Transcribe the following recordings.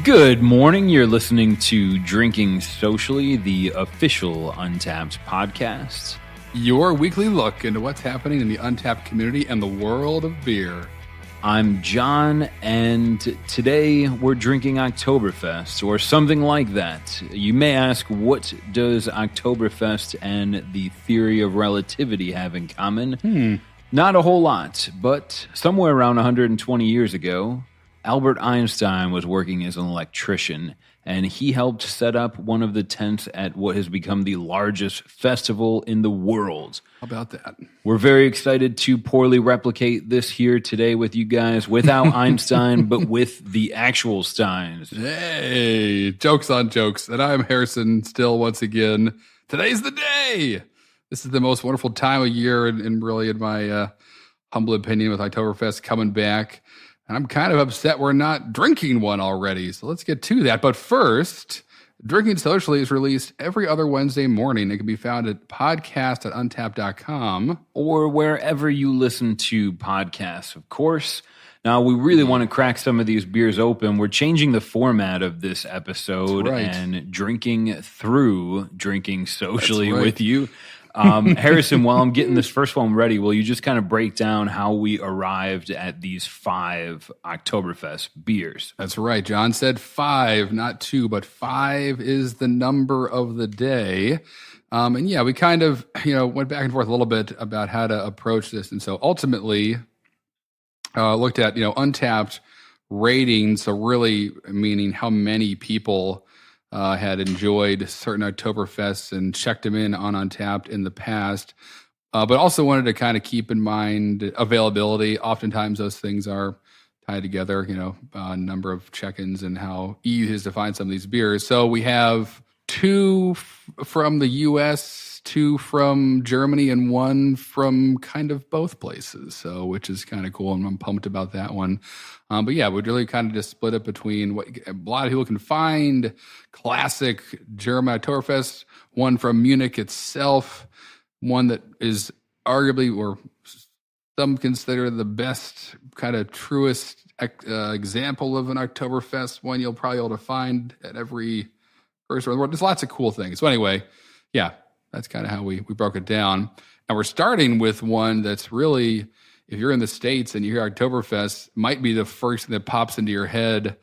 Good morning. You're listening to Drinking Socially, the official Untappd podcast. Your weekly look into what's happening in the Untappd community and the world of beer. I'm John, and today we're drinking Oktoberfest, or something like that. You may ask, what does Oktoberfest and the theory of relativity have in common? Not a whole lot, but somewhere around 120 years ago, Albert Einstein was working as an electrician, and he helped set up one of the tents at what has become the largest festival in the world. How about that? We're very excited to poorly replicate this here today with you guys, without Einstein, but with the actual Steins. Hey, jokes on jokes. And I'm Harrison, still once again. Today's the day. This is the most wonderful time of year, and really, in my humble opinion, with Oktoberfest coming back. And I'm kind of upset we're not drinking one already. So let's get to that. But first, Drinking Socially is released every other Wednesday morning. It can be found at podcast.untappd.com. Or wherever you listen to podcasts, of course. Now, we really want to crack some of these beers open. We're changing the format of this episode and drinking through Drinking Socially with you. Harrison, while I'm getting this first one ready, will you just kind of break down how we arrived at these 5 Oktoberfest beers? That's right. John said 5, not 2, but 5 is the number of the day. And yeah, we kind of, went back and forth a little bit about how to approach this. And so ultimately looked at, Untappd ratings. So really meaning how many people had enjoyed certain Oktoberfests and checked them in on Untappd in the past, but also wanted to kind of keep in mind availability. Oftentimes those things are tied together, number of check-ins and how easy it is to find some of these beers. So we have 2 from the U.S., 2 from Germany, and 1 from kind of both places, so which is kind of cool, and I'm pumped about that one. But yeah, we'd really kind of just split it between what a lot of people can find, classic German Oktoberfest, one from Munich itself, one that is arguably, or some consider the best, kind of truest example of an Oktoberfest, one you'll probably be able to find at every first around the world. There's lots of cool things. So anyway, yeah, that's kind of how we broke it down. And we're starting with one that's really, if you're in the States and you hear Oktoberfest, might be the first thing that pops into your head,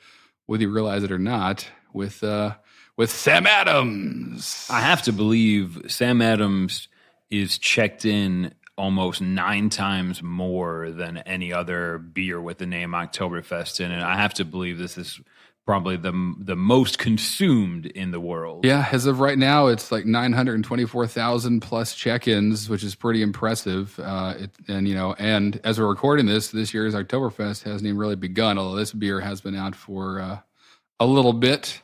whether you realize it or not, with Sam Adams. I have to believe Sam Adams is checked in almost 9 times more than any other beer with the name Oktoberfest in it. I have to believe this is probably the most consumed in the world. Yeah, as of right now, it's like 924,000 plus check-ins, which is pretty impressive. And as we're recording this year's Oktoberfest hasn't even really begun, although this beer has been out for a little bit.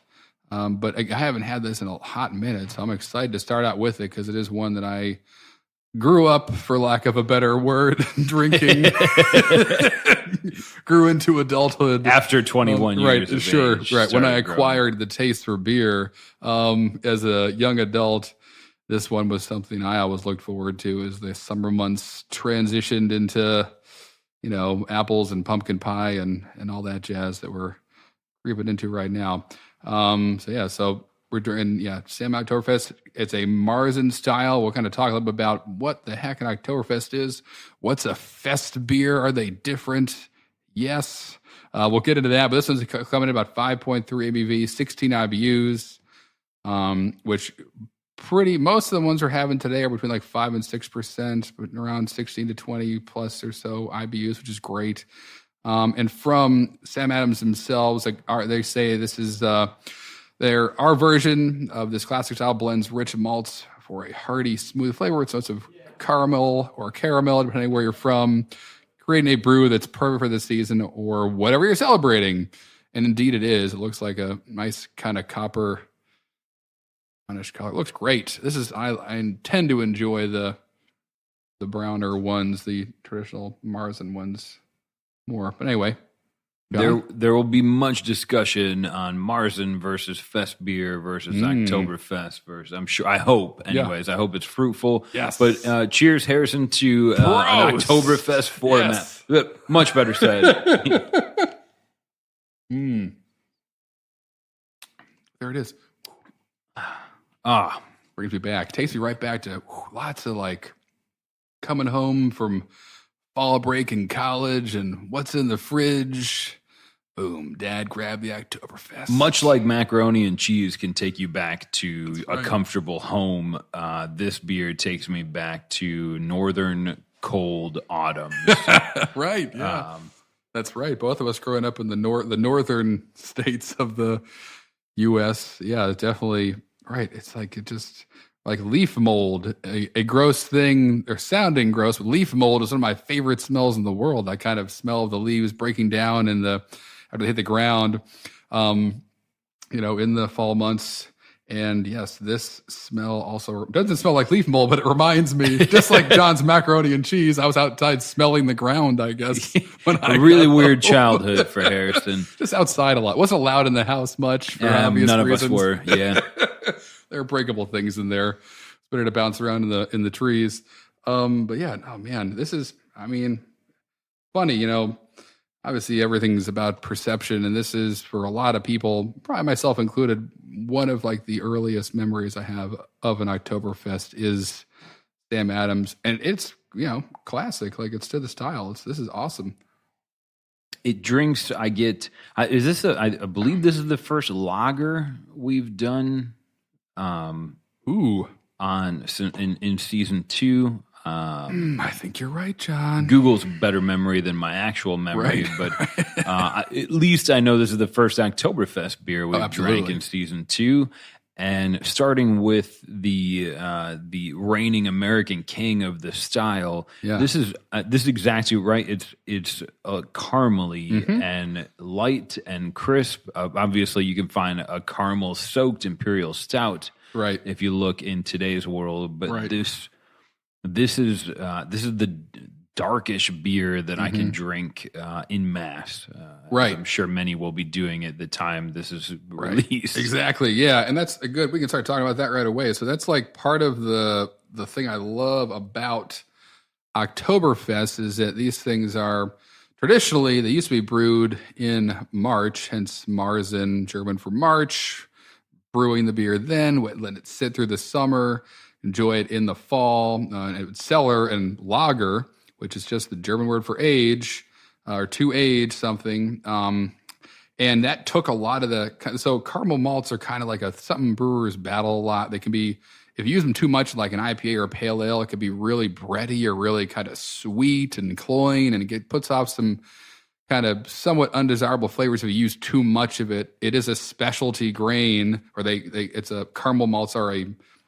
But I haven't had this in a hot minute, so I'm excited to start out with it because it is one that I grew up, for lack of a better word, drinking. Grew into adulthood after 21 years. Right, sure, right. When I acquired the taste for beer as a young adult, this one was something I always looked forward to as the summer months transitioned into, apples and pumpkin pie and all that jazz that we're creeping into right now. So we're doing, Sam Oktoberfest. It's a Marzen style. We'll kind of talk a little bit about what the heck an Oktoberfest is. What's a fest beer? Are they different? Yes. We'll get into that. But this one's coming in about 5.3 ABV, 16 IBUs, which most of the ones we're having today are between like 5 and 6%, but around 16 to 20 plus or so IBUs, which is great. And from Sam Adams themselves, they say this is our version of this classic style blends rich malts for a hearty, smooth flavor with notes of caramel, depending where you're from, creating a brew that's perfect for the season or whatever you're celebrating. And indeed it is. It looks like a nice kind of copper brownish color. It looks great. I intend to enjoy the browner ones, the traditional Marzen ones more. But anyway, There will be much discussion on Marzen versus Fest beer versus Oktoberfest versus, I hope, anyways. I hope it's fruitful. Yes. But cheers, Harrison, to an Oktoberfest format. Yes. Much better said. There it is. Ah, Brings me back. Takes me right back to lots of like coming home from fall break in college and what's in the fridge. Boom, Dad grabbed the Oktoberfest. much like macaroni and cheese can take you back to That's a right. comfortable home, this beer takes me back to northern cold autumns. Right, yeah. That's right. Both of us growing up in the northern states of the U.S. Yeah, it's definitely right. It's like it just like leaf mold, a gross thing or sounding gross, but leaf mold is one of my favorite smells in the world. I kind of smell the leaves breaking down after they hit the ground, in the fall months. And yes, this smell also doesn't smell like leaf mold, but it reminds me, just like John's macaroni and cheese, I was outside smelling the ground, I guess. A really weird childhood for Harrison. Just outside a lot. Wasn't allowed in the house much for obvious None reasons. of us were, yeah. There are breakable things in there. It's better to bounce around in the trees. But yeah, oh man, this is, funny, obviously everything's about perception, and this is for a lot of people, probably myself included, one of like the earliest memories I have of an Oktoberfest is Sam Adams, and it's classic, like it's to the style. This is awesome. It drinks. I believe this is the first lager we've done. Ooh, in season 2. I think you're right, John. Google's better memory than my actual memory, Right. but at least I know this is the first Oktoberfest beer we've drank in season 2. And starting with the reigning American king of the style, this is exactly right. It's caramely and light and crisp. Obviously, you can find a caramel soaked imperial stout, right, if you look in today's world. But this is the darkish beer that I can drink in mass. Right. I'm sure many will be doing at the time this is released. Exactly. Yeah. And that's a good, we can start talking about that right away. So that's like part of the thing I love about Oktoberfest is that these things are traditionally, they used to be brewed in March, hence Marzen, German for March, brewing the beer then, let it sit through the summer, enjoy it in the fall, and it would cellar and lager, which is just the German word for age, or to age something. And that took a lot of so caramel malts are kind of like something brewers battle a lot. They can be, if you use them too much, like an IPA or a pale ale, it could be really bready or really kind of sweet and cloying, and it puts off some kind of somewhat undesirable flavors if you use too much of it. It is a specialty grain, or caramel malts are a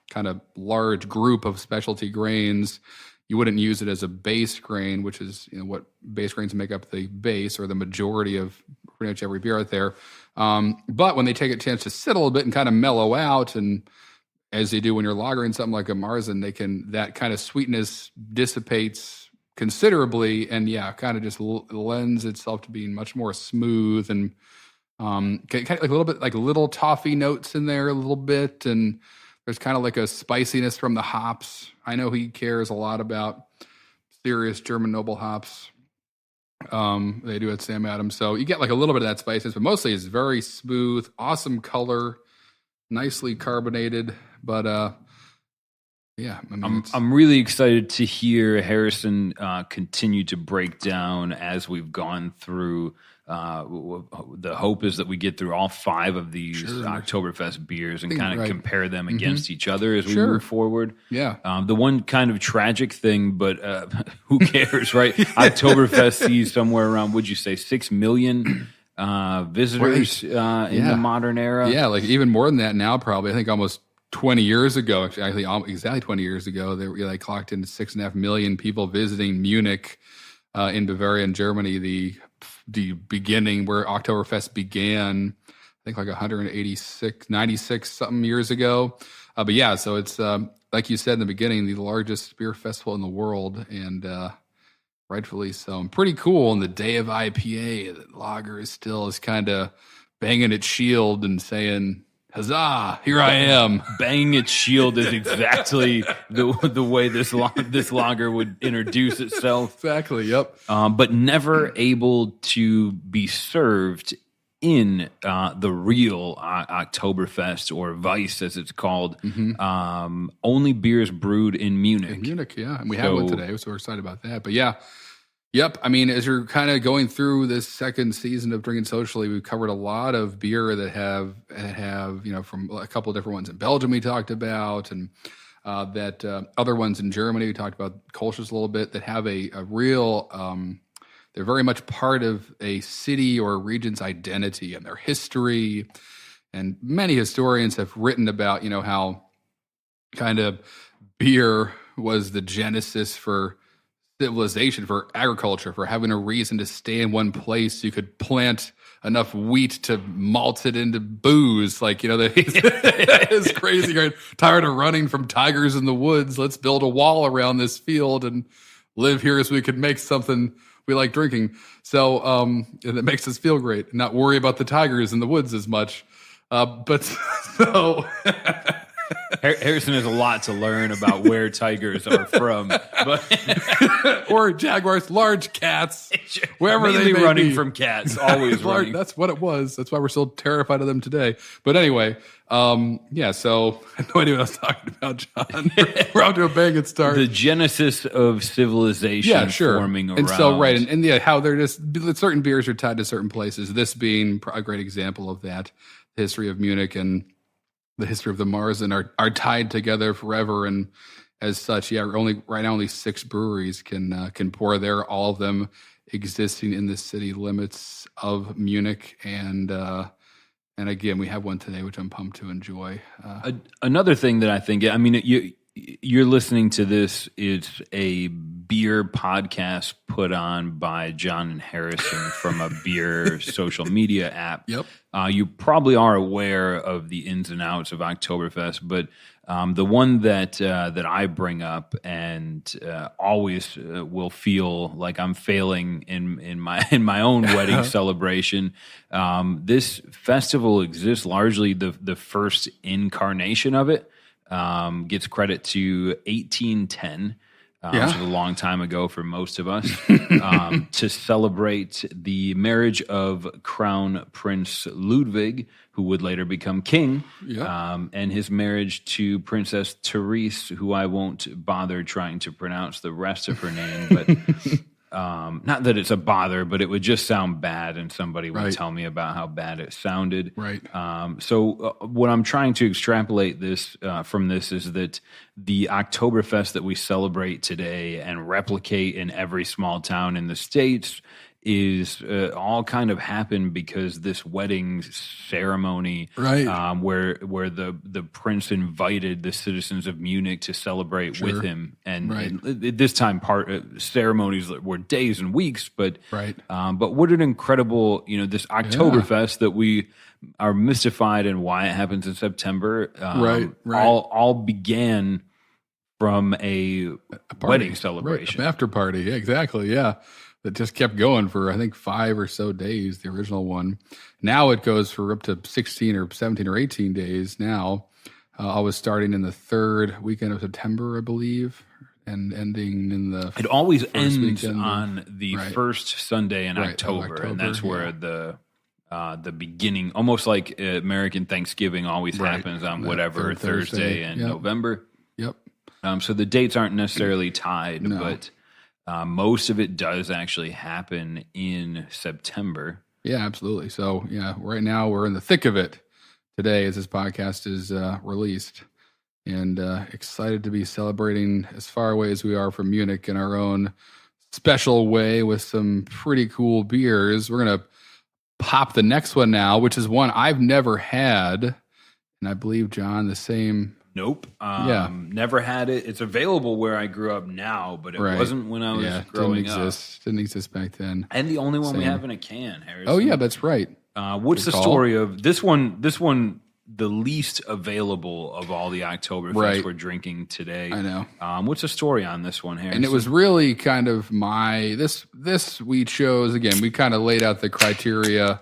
kind of large group of specialty grains. You wouldn't use it as a base grain, which is what base grains make up the base or the majority of pretty much every beer out there. But when they take a chance to sit a little bit and kind of mellow out, and as they do when you're lagering something like a Marzen, that kind of sweetness dissipates considerably, and kind of just lends itself to being much more smooth and kind of like a little bit like little toffee notes in there a little bit, and there's kind of like a spiciness from the hops. I know he cares a lot about serious German noble hops. They do at Sam Adams. So you get like a little bit of that spiciness, but mostly it's very smooth, awesome color, nicely carbonated. But I'm really excited to hear Harrison continue to break down as we've gone through. The hope is that we get through all 5 of these Oktoberfest beers and kind of compare them against each other as we move forward. Yeah. The one kind of tragic thing, but who cares, right? Oktoberfest sees somewhere around, would you say, 6 million visitors in the modern era? Yeah, like even more than that now, probably. I think almost 20 years ago, actually exactly 20 years ago, they clocked in 6.5 million people visiting Munich in Bavaria in Germany, the beginning where Oktoberfest began, I think like 96 something years ago. But yeah, so it's like you said in the beginning, the largest beer festival in the world, and rightfully so. And pretty cool on the day of IPA that lager is kind of banging its shield and saying, "Huzzah! Here I am." Banging its shield is exactly the way this lager would introduce itself. Exactly. Yep. But never able to be served in the real Oktoberfest, or Weiss as it's called. Only beers brewed in Munich. In Munich, yeah. And we have one today, so we're excited about that. But yeah, yep. I mean, as you're kind of going through this second season of Drinking Socially, we've covered a lot of beer that have from a couple of different ones in Belgium we talked about, and other ones in Germany. We talked about Kolsch's a little bit, that have a real, they're very much part of a city or a region's identity and their history. And many historians have written about, how kind of beer was the genesis for civilization, for agriculture, for having a reason to stay in one place. You could plant enough wheat to malt it into booze. It's crazy, right? Tired of running from tigers in the woods. Let's build a wall around this field and live here so we could make something we like drinking. So, and it makes us feel great, and not worry about the tigers in the woods as much. Harrison has a lot to learn about where tigers are from, but or jaguars, large cats, wherever they may running be. From cats, always running. That's what it was. That's why we're still terrified of them today. But anyway, so I have no idea what I was talking about, John. We're off to a banging start. The genesis of civilization forming around. And so, right, and how they're just, certain beers are tied to certain places, this being a great example of that. The history of Munich and the history of the Marzen are tied together forever, and as such, right now only 6 breweries can pour there. All of them existing in the city limits of Munich, and again, we have one today, which I'm pumped to enjoy. Another thing that I think, you're listening to this, it's a beer podcast put on by John and Harrison from a beer social media app. Yep. You probably are aware of the ins and outs of Oktoberfest, but the one that I bring up and always will feel like I'm failing in my own wedding celebration. This festival exists largely, the first incarnation of it gets credit to 1810. Which is a long time ago for most of us, to celebrate the marriage of Crown Prince Ludwig, who would later become king, and his marriage to Princess Therese, who I won't bother trying to pronounce the rest of her name, but not that it's a bother, but it would just sound bad, and somebody would tell me about how bad it sounded. Right. So what I'm trying to extrapolate from this is that the Oktoberfest that we celebrate today and replicate in every small town in the States is all kind of happened because this wedding ceremony, where the prince invited the citizens of Munich to celebrate with him, and this time ceremonies were days and weeks, but what an incredible this Oktoberfest that we are mystified in why it happens in September. All began from a wedding celebration, an after party. Yeah, exactly. Yeah. That just kept going for, I think, 5 or so days, the original one. Now it goes for up to 16 or 17 or 18 days now. I was starting in the 3rd weekend of September, I believe, and ending in the It always ends on the first Sunday in October, and that's where the beginning, almost like American Thanksgiving always happens on whatever Thursday in November. Yep. So the dates aren't necessarily tied, but most of it does actually happen in September. Yeah, absolutely. So, right now we're in the thick of it today as this podcast is released, and excited to be celebrating as far away as we are from Munich in our own special way with some pretty cool beers. We're going to pop the next one now, which is one I've never had, and I believe, John, the same... Nope. Never had it. It's available where I grew up now, but it wasn't when I was growing up. Didn't exist back then. And the only one we have in a can, Harrison. Oh, yeah, that's right. What's the story of this one? This one, the least available of all the Oktoberfest we're drinking today. I know. What's the story on this one, Harrison? And it was really kind of this we chose, again, we kind of laid out the criteria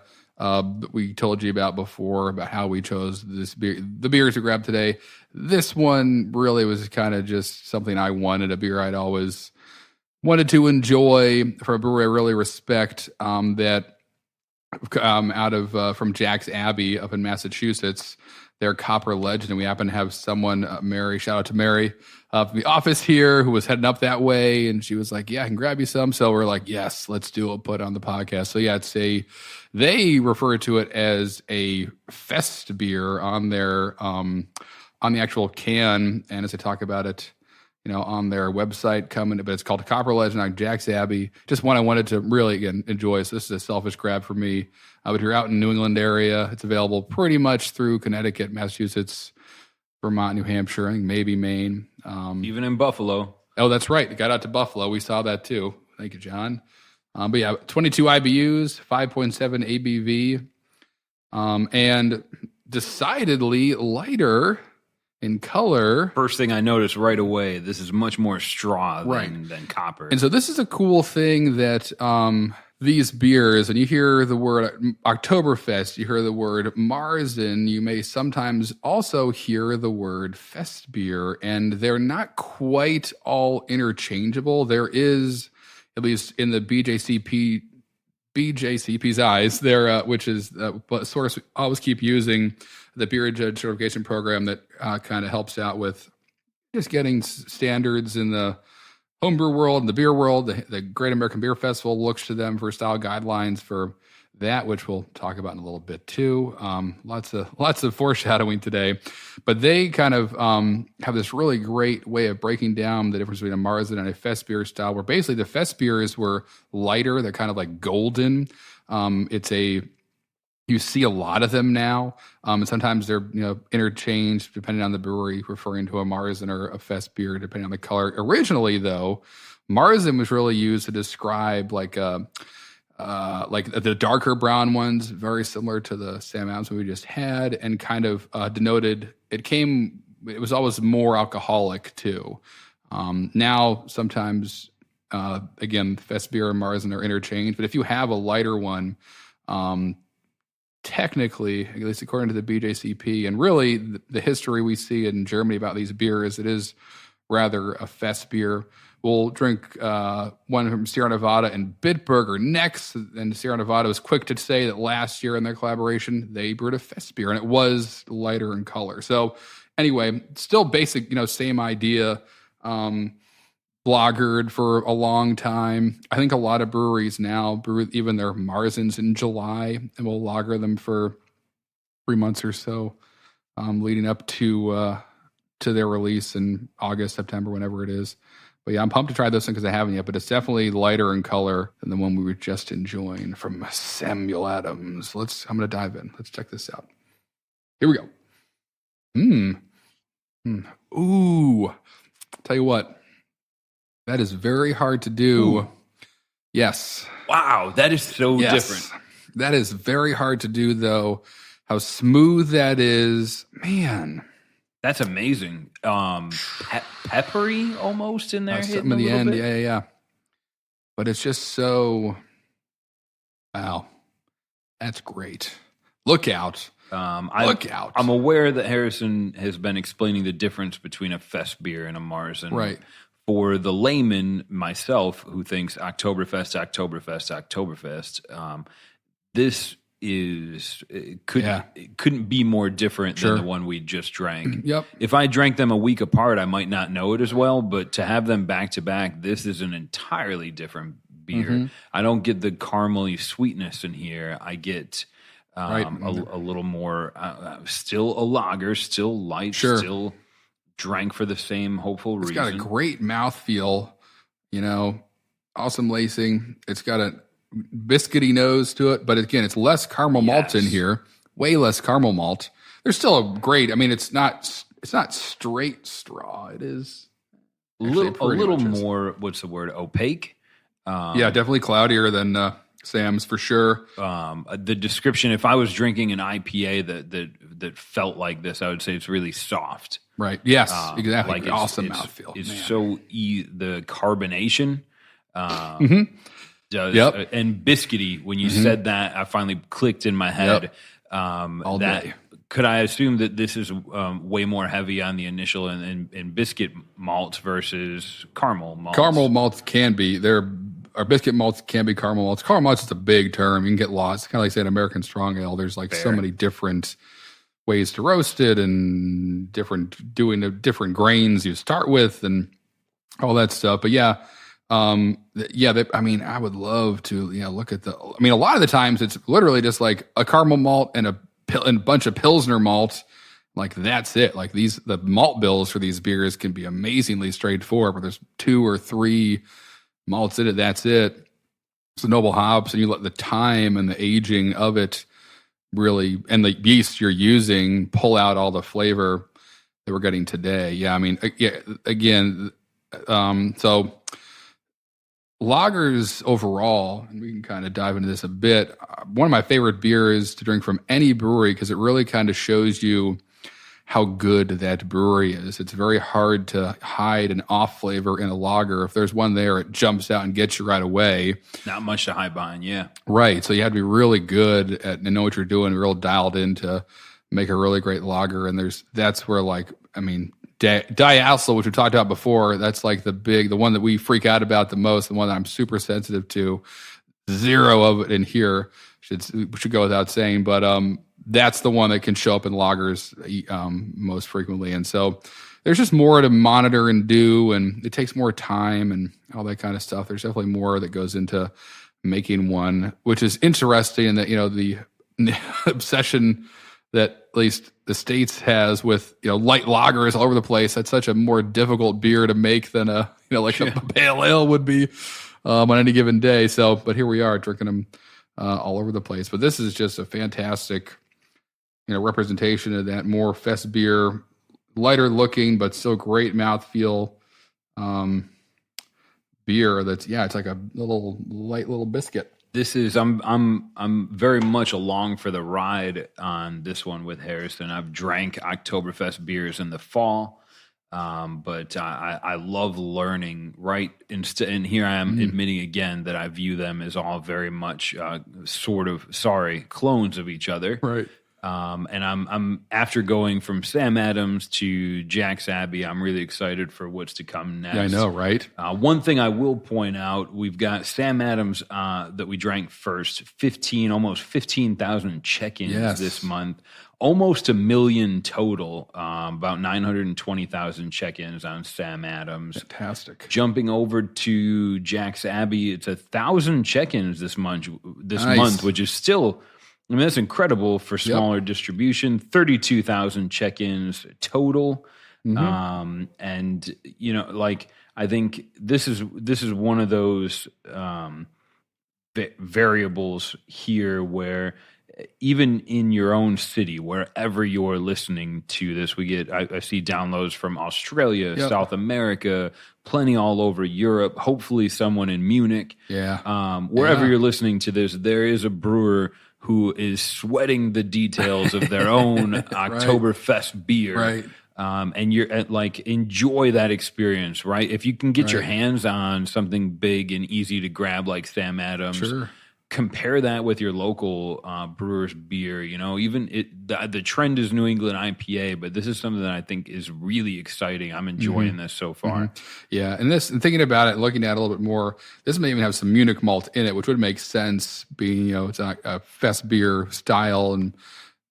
we told you about before, about how we chose this beer, the beers to grab today. This one really was kind of just something I wanted, a beer I'd always wanted to enjoy from a brewery I really respect, that out of from Jack's Abbey up in Massachusetts. Their Copper Legend, and we happen to have someone, Mary, shout out to Mary, from the office here who was heading up that way, and she was like, yeah, I can grab you some. So we're like, yes, let's do it, put it on the podcast. So yeah, they refer to it as a fest beer on their, on the actual can, and as they talk about it, on their website coming, but it's called Copper Legend on Jack's Abbey. Just one I wanted to really, again, enjoy. So this is a selfish grab for me. But if you're out in New England area, it's available pretty much through Connecticut, Massachusetts, Vermont, New Hampshire, I think maybe Maine. Even in Buffalo. Oh, that's right. It got out to Buffalo. We saw that too. Thank you, John. But yeah, 22 IBUs, 5.7 ABV, and decidedly lighter in color. First thing I noticed right away, this is much more straw than copper. And so this is a cool thing that these beers, and you hear the word Oktoberfest, you hear the word Marzen, you may sometimes also hear the word fest beer, and they're not quite all interchangeable. There is, at least in the BJCP's eyes, there, which is a source we always keep using, the beer judge certification program that kind of helps out with just getting standards in the homebrew world and the beer world. The Great American Beer Festival looks to them for style guidelines for that, which we'll talk about in a little bit too. Lots of foreshadowing today, but they kind of have this really great way of breaking down the difference between a Marzen and a fest beer style, where basically the fest beers were lighter. They're kind of like golden. You see a lot of them now, and sometimes they're interchanged depending on the brewery, referring to a Marzen or a fest beer depending on the color. Originally, though, Marzen was really used to describe like the darker brown ones, very similar to the Sam Adams we just had, and kind of denoted it was always more alcoholic too. Now sometimes again, fest beer and Marzen are interchanged, but if you have a lighter one, technically, at least according to the BJCP, and really the history we see in Germany about these beers, it is rather a fest beer. We'll drink one from Sierra Nevada and Bitburger next, and Sierra Nevada was quick to say that last year in their collaboration, they brewed a fest beer, and it was lighter in color. So anyway, still basic, same idea. Bloggered for a long time. I think a lot of breweries now brew even their Marzens in July, and will lager them for 3 months or so, leading up to their release in August, September, whenever it is. But yeah, I'm pumped to try this one because I haven't yet, but it's definitely lighter in color than the one we were just enjoying from Samuel Adams. I'm going to dive in. Let's check this out. Here we go. Ooh. Tell you what. That is very hard to do. Ooh. Yes. Wow, that is so different. That is very hard to do, though. How smooth that is. Man. That's amazing. Peppery almost in there. Something in the end. Bit. Yeah. But it's just so... Wow. That's great. Look out. Look out. I'm aware that Harrison has been explaining the difference between a fest beer and a Marzen. Right. For the layman, myself, who thinks Oktoberfest, this couldn't be more different than the one we just drank. Yep. If I drank them a week apart, I might not know it as well, but to have them back to back, this is an entirely different beer. Mm-hmm. I don't get the caramely sweetness in here. I get a little more, still a lager, still light, still drank for the same hopeful reason. It's got a great mouthfeel, awesome lacing. It's got a biscuity nose to it, but again, it's less caramel malt in here, way less caramel malt. There's still a great, it's not straight straw. It is a little more, what's the word, opaque? Definitely cloudier than Sam's for sure. The description, if I was drinking an IPA that felt like this, I would say it's really soft. Right. Yes, exactly. Like awesome mouthfeel. It's so the carbonation. Does and biscuity. When you said that, I finally clicked in my head. All day. Could I assume that this is way more heavy on the initial and biscuit malts versus caramel malts? Caramel malts can be. They're our biscuit malts can be caramel malts. Caramel malts is a big term. You can get lost. Kind of like saying American strong ale. There's like so many different ways to roast it and doing the different grains you start with and all that stuff. But I would love to, look at a lot of the times it's literally just like a caramel malt and a bunch of Pilsner malt. Like that's it. Like the malt bills for these beers can be amazingly straightforward, but there's 2 or 3 malts in it. That's it. It's the noble hops, and you let the time and the aging of it really, and the yeast you're using, pull out all the flavor that we're getting today. Yeah, I mean, again, so lagers overall, and we can kind of dive into this a bit. One of my favorite beers to drink from any brewery because it really kind of shows you how good that brewery is. It's very hard to hide an off flavor in a lager. If there's one there, it jumps out and gets you right away. Not much to hide behind, yeah. Right. So you have to be really good at and know what you're doing, real dialed in to make a really great lager. And that's where diacetyl, which we talked about before, that's like the one that we freak out about the most, the one that I'm super sensitive to. 0 of it in here should go without saying, but that's the one that can show up in lagers most frequently. And so there's just more to monitor and do, and it takes more time and all that kind of stuff. There's definitely more that goes into making one, which is interesting in that, the obsession that at least the States has with, light lagers all over the place. That's such a more difficult beer to make than a pale ale would be on any given day. So, but here we are drinking them all over the place. But this is just a fantastic, representation of that more fest beer, lighter looking, but still great mouthfeel beer. It's like a light little biscuit. This is I'm very much along for the ride on this one with Harrison. I've drank Oktoberfest beers in the fall, but I love learning. Right, and here I am admitting again that I view them as all very much clones of each other. Right. And I'm after going from Sam Adams to Jack's Abbey, I'm really excited for what's to come next. Yeah, I know, right? One thing I will point out, we've got Sam Adams that we drank first, almost 15,000 check-ins this month, almost 1 million total, about 920,000 check-ins on Sam Adams. Fantastic. Jumping over to Jack's Abbey, it's 1,000 check-ins this month, which is still... that's incredible for smaller distribution. 32,000 check-ins total, and I think this is one of those variables here where even in your own city, wherever you're listening to this, I see downloads from Australia, South America, plenty all over Europe. Hopefully, someone in Munich. Wherever you're listening to this, there is a brewer who is sweating the details of their own Oktoberfest beer. Right. And you're enjoy that experience, right? If you can get your hands on something big and easy to grab like Sam Adams, compare that with your local brewer's beer. Even the trend is New England IPA, but this is something that I think is really exciting. I'm enjoying this so far. Yeah, and thinking about it, looking at it a little bit more, this may even have some Munich malt in it, which would make sense, being it's a fest beer style, and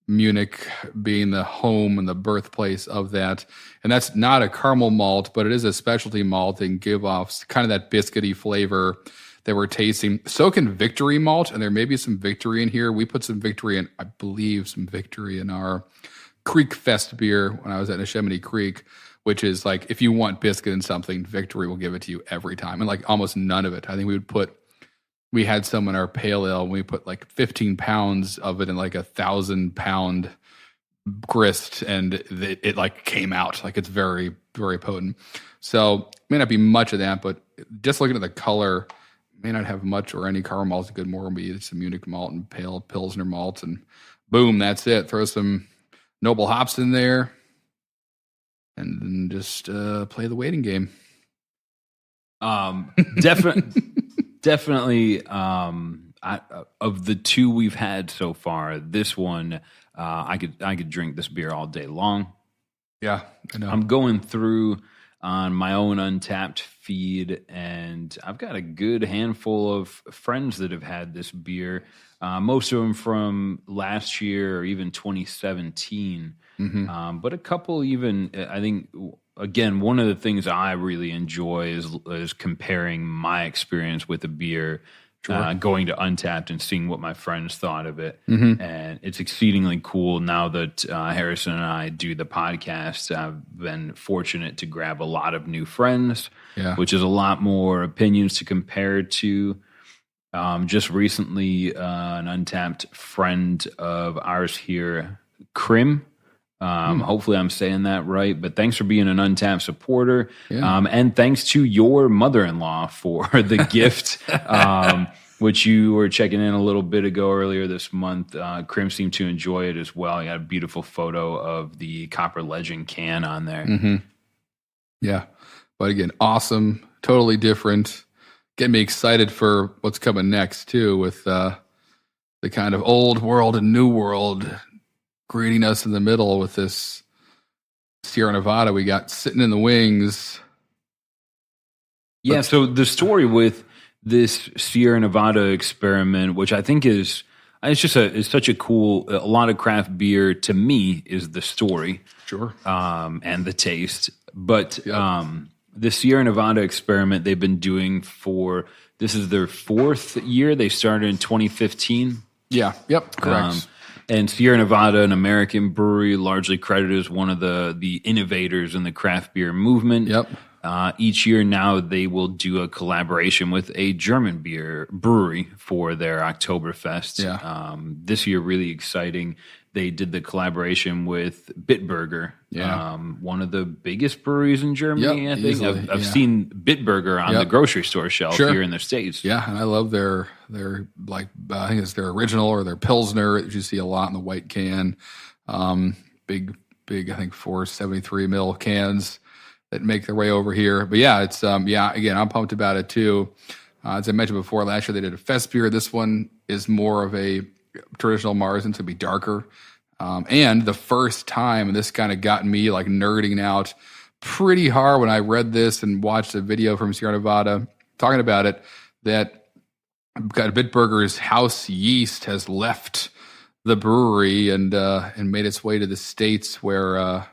Munich being the home and the birthplace of that. And that's not a caramel malt, but it is a specialty malt that can give off kind of that biscuity flavor that we're tasting. So can Victory malt, and there may be some Victory in here. We put some Victory in, I believe, some Victory in our Creek Fest beer when I was at Neshaminy Creek, which is like, if you want biscuit in something, Victory will give it to you every time. And like almost none of it. I think we had some in our pale ale, and we put like 15 pounds of it in like 1,000-pound grist, and it like came out. Like it's very, very potent. So may not be much of that, but just looking at the color, may not have much or any caramel malt. Good, more will be some Munich malt and pale Pilsner malt, and boom, that's it. Throw some noble hops in there, and then just play the waiting game. Definitely. Of the two we've had so far, this one I could drink this beer all day long. Yeah, I know. I'm going through on my own Untappd feed, and I've got a good handful of friends that have had this beer. Most of them from last year or even 2017, but a couple even. I think again, one of the things I really enjoy is comparing my experience with a beer. Going to Untappd and seeing what my friends thought of it. And it's exceedingly cool now that Harrison and I do the podcast. I've been fortunate to grab a lot of new friends, which is a lot more opinions to compare to. Just recently, an Untappd friend of ours here, Krim, hopefully I'm saying that right, but thanks for being an Untappd supporter. And thanks to your mother-in-law for the gift, which you were checking in a little bit ago earlier this month. Krim seemed to enjoy it as well. He had a beautiful photo of the Copper Legend can on there. Yeah. But again, awesome, totally different. Getting me excited for what's coming next too, with the kind of old world and new world greeting us in the middle with this Sierra Nevada we got sitting in the wings. Yeah, so the story with this Sierra Nevada experiment, which I think is such a cool, a lot of craft beer to me is the story. Sure. And the taste. But the Sierra Nevada experiment they've been doing this is their 4th year. They started in 2015. Yeah, yep, correct. And Sierra Nevada, an American brewery, largely credited as one of the innovators in the craft beer movement. Yep. Each year now they will do a collaboration with a German beer brewery for their Oktoberfest. Yeah. This year, really exciting. They did the collaboration with Bitburger, one of the biggest breweries in Germany. I think easily, I've seen Bitburger on the grocery store shelf here in the States. Yeah, and I love their like I think it's their original or their Pilsner that you see a lot in the white can. Big I think 473 ml cans that make their way over here. But yeah, it's again, I'm pumped about it too. As I mentioned before, last year they did a fest beer. This one is more of a traditional Marzen, to be darker. And the first time, and this kind of got me like nerding out pretty hard when I read this and watched a video from Sierra Nevada talking about it, that Bitburger's house yeast has left the brewery and made its way to the States where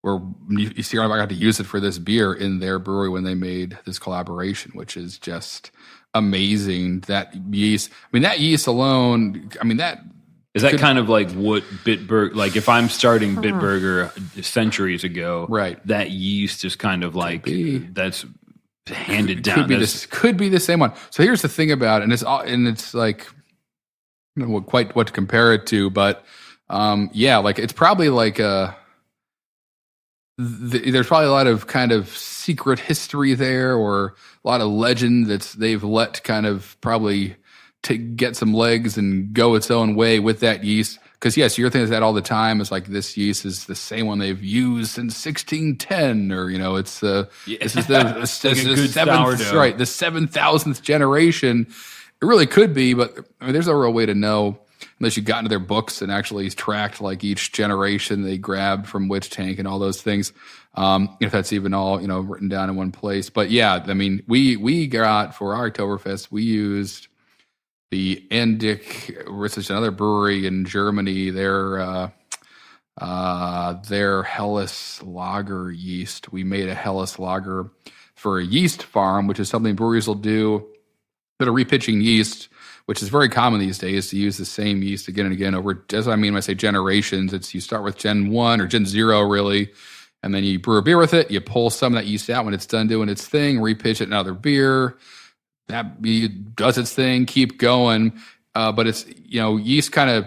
Sierra Nevada got to use it for this beer in their brewery when they made this collaboration, which is just amazing. That yeast, that yeast alone, that is that kind of like what Bitburger, like if I'm starting Bitburger centuries ago, right? That yeast is kind of like that's handed down. Could be the same one. So here's the thing about it, and it's like I don't know quite what to compare it to, but like it's probably like there's probably a lot of kind of secret history there, or a lot of legend they've let kind of probably to get some legs and go its own way with that yeast. Because yes, you're thinking that all the time. It's like this yeast is the same one they've used since 1610, or it's this is the seventh, right? The 7,000th generation. It really could be, but there's no real way to know unless you got into their books and actually tracked like each generation they grabbed from which tank and all those things. If that's even all written down in one place. But yeah, we got for our Oktoberfest, we used the Endick, which is another brewery in Germany, their Helles Lager yeast. We made a Helles Lager for a yeast farm, which is something breweries will do. That are repitching yeast, which is very common these days to use the same yeast again and again over. That's what I mean when I say generations. It's you start with Gen 1 or Gen 0 really, and then you brew a beer with it. You pull some of that yeast out when it's done doing its thing, repitch it in another beer. That does its thing, keep going. But it's, yeast kind of,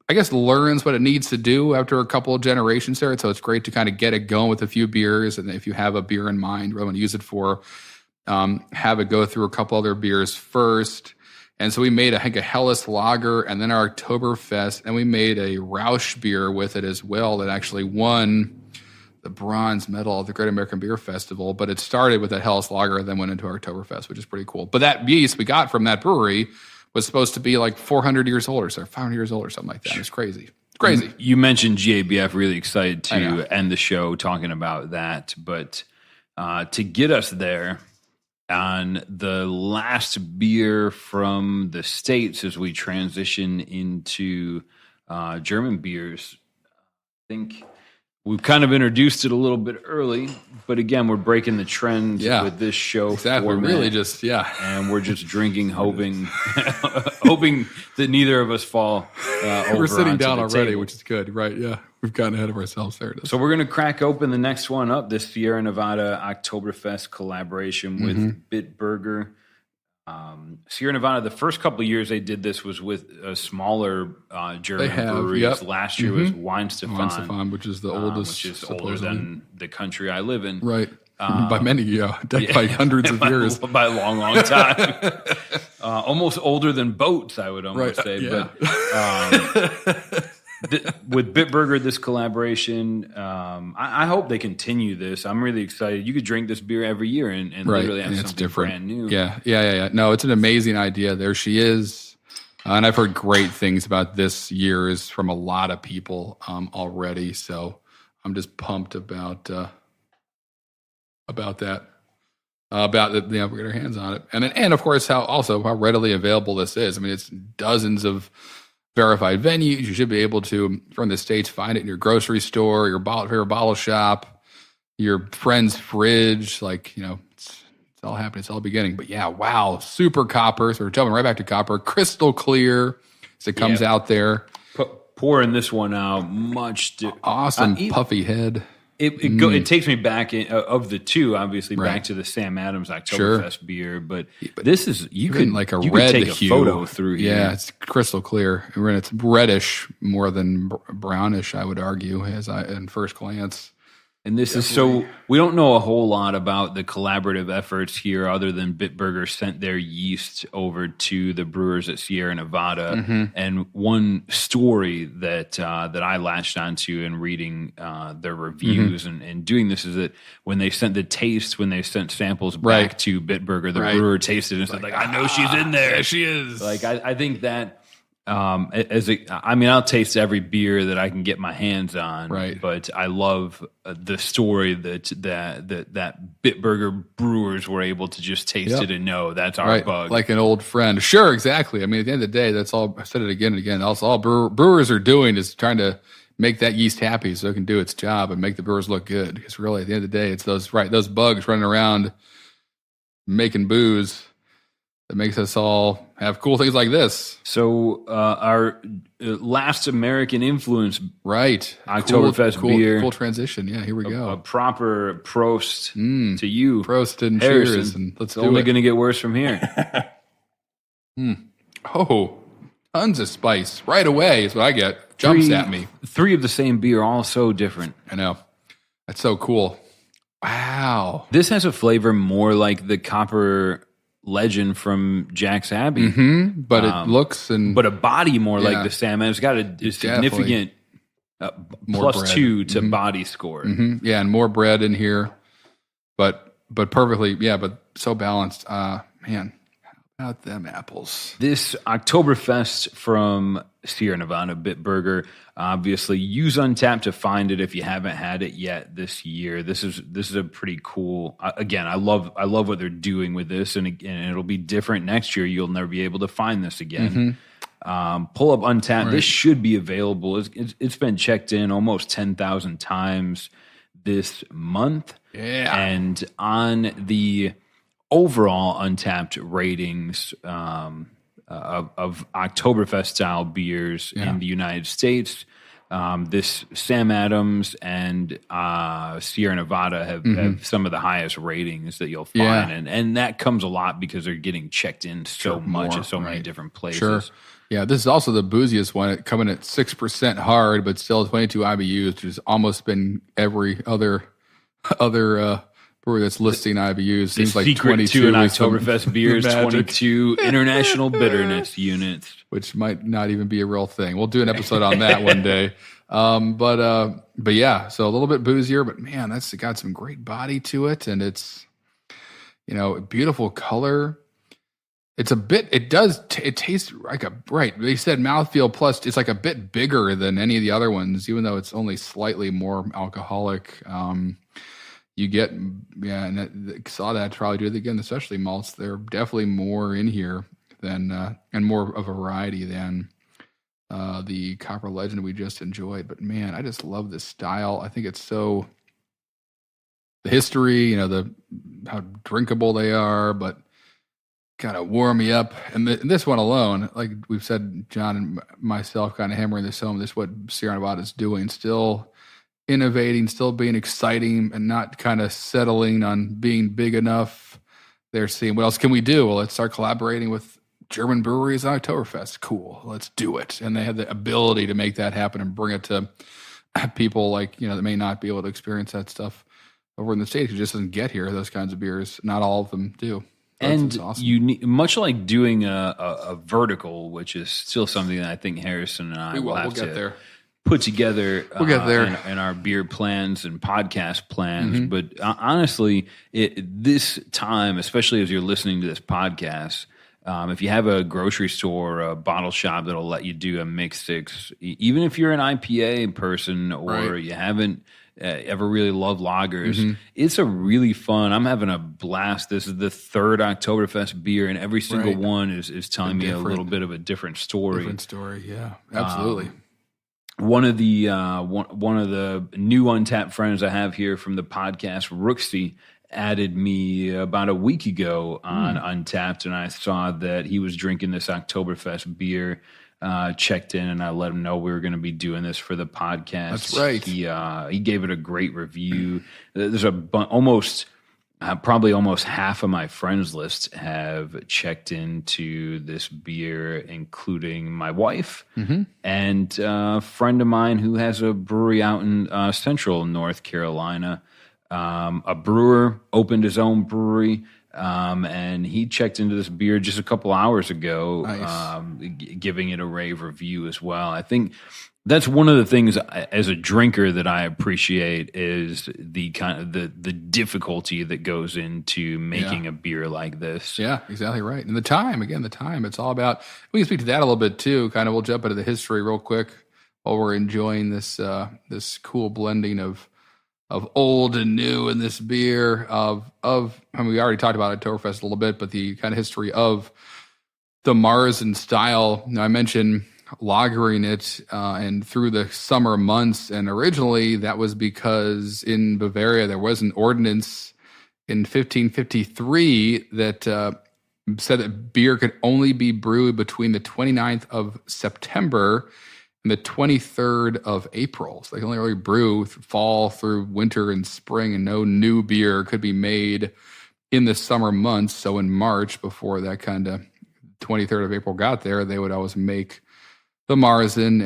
I guess, learns what it needs to do after a couple of generations there. So it's great to kind of get it going with a few beers. And if you have a beer in mind, what you want to use it for, have it go through a couple other beers first. And so we made, I think, a Helles Lager and then our Oktoberfest. And we made a Rausch beer with it as well that actually won the bronze medal at the Great American Beer Festival, but it started with that Helles Lager and then went into our Oktoberfest, which is pretty cool. But that yeast we got from that brewery was supposed to be like 400 years old or 500 years old or something like that. It's crazy. It's crazy. You mentioned GABF, really excited to end the show talking about that, but to get us there on the last beer from the States as we transition into German beers. I think we've kind of introduced it a little bit early, but again, we're breaking the trend with this show. Exactly. Format, really just, and we're just drinking, hoping that neither of us fall over. We're sitting down already, table. which is good. Right. Yeah. We've gotten ahead of ourselves. There it is. So we're going to crack open the next one up, this Sierra Nevada Oktoberfest collaboration with Bitburger. Sierra Nevada, the first couple of years they did this was with a smaller German breweries. Yep. Last year was Weinstefan, which is the oldest, which is supposedly older than the country I live in. Right. By many, by hundreds of years. By a long, long time. Almost older than boats, I would almost say. Yeah. But with Bitburger, this collaboration, I hope they continue this. I'm really excited. You could drink this beer every year and literally have something different. Brand new. Yeah. No, it's an amazing idea. There she is. And I've heard great things about this year's from a lot of people already. So I'm just pumped about that. We're getting our hands on it. And of course, how readily available this is. I mean, it's dozens of verified venues. You should be able to, from the States, find it in your grocery store, your favorite bottle shop, your friend's fridge. It's all happening. It's all beginning. But yeah, wow, super copper. So we're jumping right back to copper. Crystal clear as it comes out there. Pouring this one out, awesome puffy head. It takes me back of the two, obviously, back to the Sam Adams Oktoberfest beer. But this is you could take a photo through here. Yeah, it's crystal clear. It's reddish more than brownish, I would argue, in first glance. And this is so we don't know a whole lot about the collaborative efforts here, other than Bitburger sent their yeast over to the brewers at Sierra Nevada. And one story that I latched onto in reading their reviews and doing this is that when they sent samples back to Bitburger, the brewer tasted it and said, I know she's in there. Yeah, she is. I think that. I'll taste every beer that I can get my hands on. Right. But I love the story that Bitburger brewers were able to just taste it and know that's our bug. Like an old friend. Sure, exactly. I mean, at the end of the day, that's all. I said it again and again. That's all brewers are doing is trying to make that yeast happy so it can do its job and make the brewers look good. Because really, at the end of the day, it's those bugs running around making booze that makes us all have cool things like this. So our last American influence, Oktoberfest beer. Cool transition. Yeah, here we go. A proper Prost to you. Prost and Harrison. cheers. And let's do it. It's only going to get worse from here. Oh, tons of spice. Right away is what I get. Jumps at me. 3 of the same beer, all so different. I know. That's so cool. Wow. This has a flavor more like the copper legend from Jack's Abbey, but it looks but a body more like the Sam. It's got a significant +2 to body score. Yeah, and more bread in here, but perfectly. Yeah, but so balanced. Man, how about them apples? This Oktoberfest from Sierra Nevada, Bitburger. Obviously, use Untappd to find it if you haven't had it yet this year. This is a pretty cool. Again, I love what they're doing with this, and it'll be different next year. You'll never be able to find this again. Pull up Untappd. Right. This should be available. It's been checked in almost 10,000 times this month. Yeah, and on the overall Untappd ratings. Of Oktoberfest style beers in the United States. This Sam Adams and Sierra Nevada have some of the highest ratings that you'll find. And that comes a lot because they're getting checked in so much at so many different places. Sure. Yeah, this is also the booziest one, coming at 6% hard, but still 22 IBUs, which has almost been every other brewery that's listing IBUs. Seems like 22 to an Oktoberfest beers, 22 international bitterness units, which might not even be a real thing. We'll do an episode on that one day. But yeah, so a little bit boozier, but man, that's got some great body to it, and it's beautiful color. It's it tastes like they said mouthfeel plus it's like a bit bigger than any of the other ones, even though it's only slightly more alcoholic. you get, and saw that probably do it again, especially malts. They're definitely more in here than, and more of a variety than the Copper Legend we just enjoyed. But man, I just love this style. I think it's so, the history, how drinkable they are, but kind of warm me up. And this one alone, like we've said, John and myself kind of hammering this home, this is what Sierra Nevada is doing, still innovating, still being exciting, and not kind of settling on being big enough. They're seeing, what else can we do? Well, let's start collaborating with German breweries on Oktoberfest. Cool, let's do it. And they have the ability to make that happen and bring it to people like, that may not be able to experience that stuff over in the States. It just doesn't get here, those kinds of beers. Not all of them do. And awesome. You need, much like doing a vertical, which is still something that I think Harrison and I will have to there. Put together in our beer plans and podcast plans. But honestly, this time, especially as you're listening to this podcast, if you have a grocery store or a bottle shop that'll let you do a mixed six, even if you're an IPA person or you haven't ever really loved lagers, it's a really fun. I'm having a blast. This is the third Oktoberfest beer, and every single one is telling me a little bit of a different story. Yeah, absolutely. One of the new Untappd friends I have here from the podcast, Rooksy, added me about a week ago on Untappd, and I saw that he was drinking this Oktoberfest beer. Checked in, and I let him know we were going to be doing this for the podcast. That's right. He gave it a great review. There's probably almost half of my friends list have checked into this beer, including my wife and a friend of mine who has a brewery out in central North Carolina. A brewer opened his own brewery. And he checked into this beer just a couple hours ago, giving it a rave review as well. I think that's one of the things as a drinker that I appreciate is the kind of the difficulty that goes into making a beer like this. Yeah, exactly right. And the time, it's all about, we can speak to that a little bit too. Kind of, we'll jump into the history real quick while we're enjoying this cool blending of old and new in this beer we already talked about Oktoberfest a little bit, but the kind of history of the Marzen style. Now, I mentioned lagering it and through the summer months, and originally that was because in Bavaria there was an ordinance in 1553 that said that beer could only be brewed between the 29th of September and the 23rd of April. So they can only really brew fall through winter and spring, and no new beer could be made in the summer months. So in March, before that kind of 23rd of April got there, they would always make the Marzen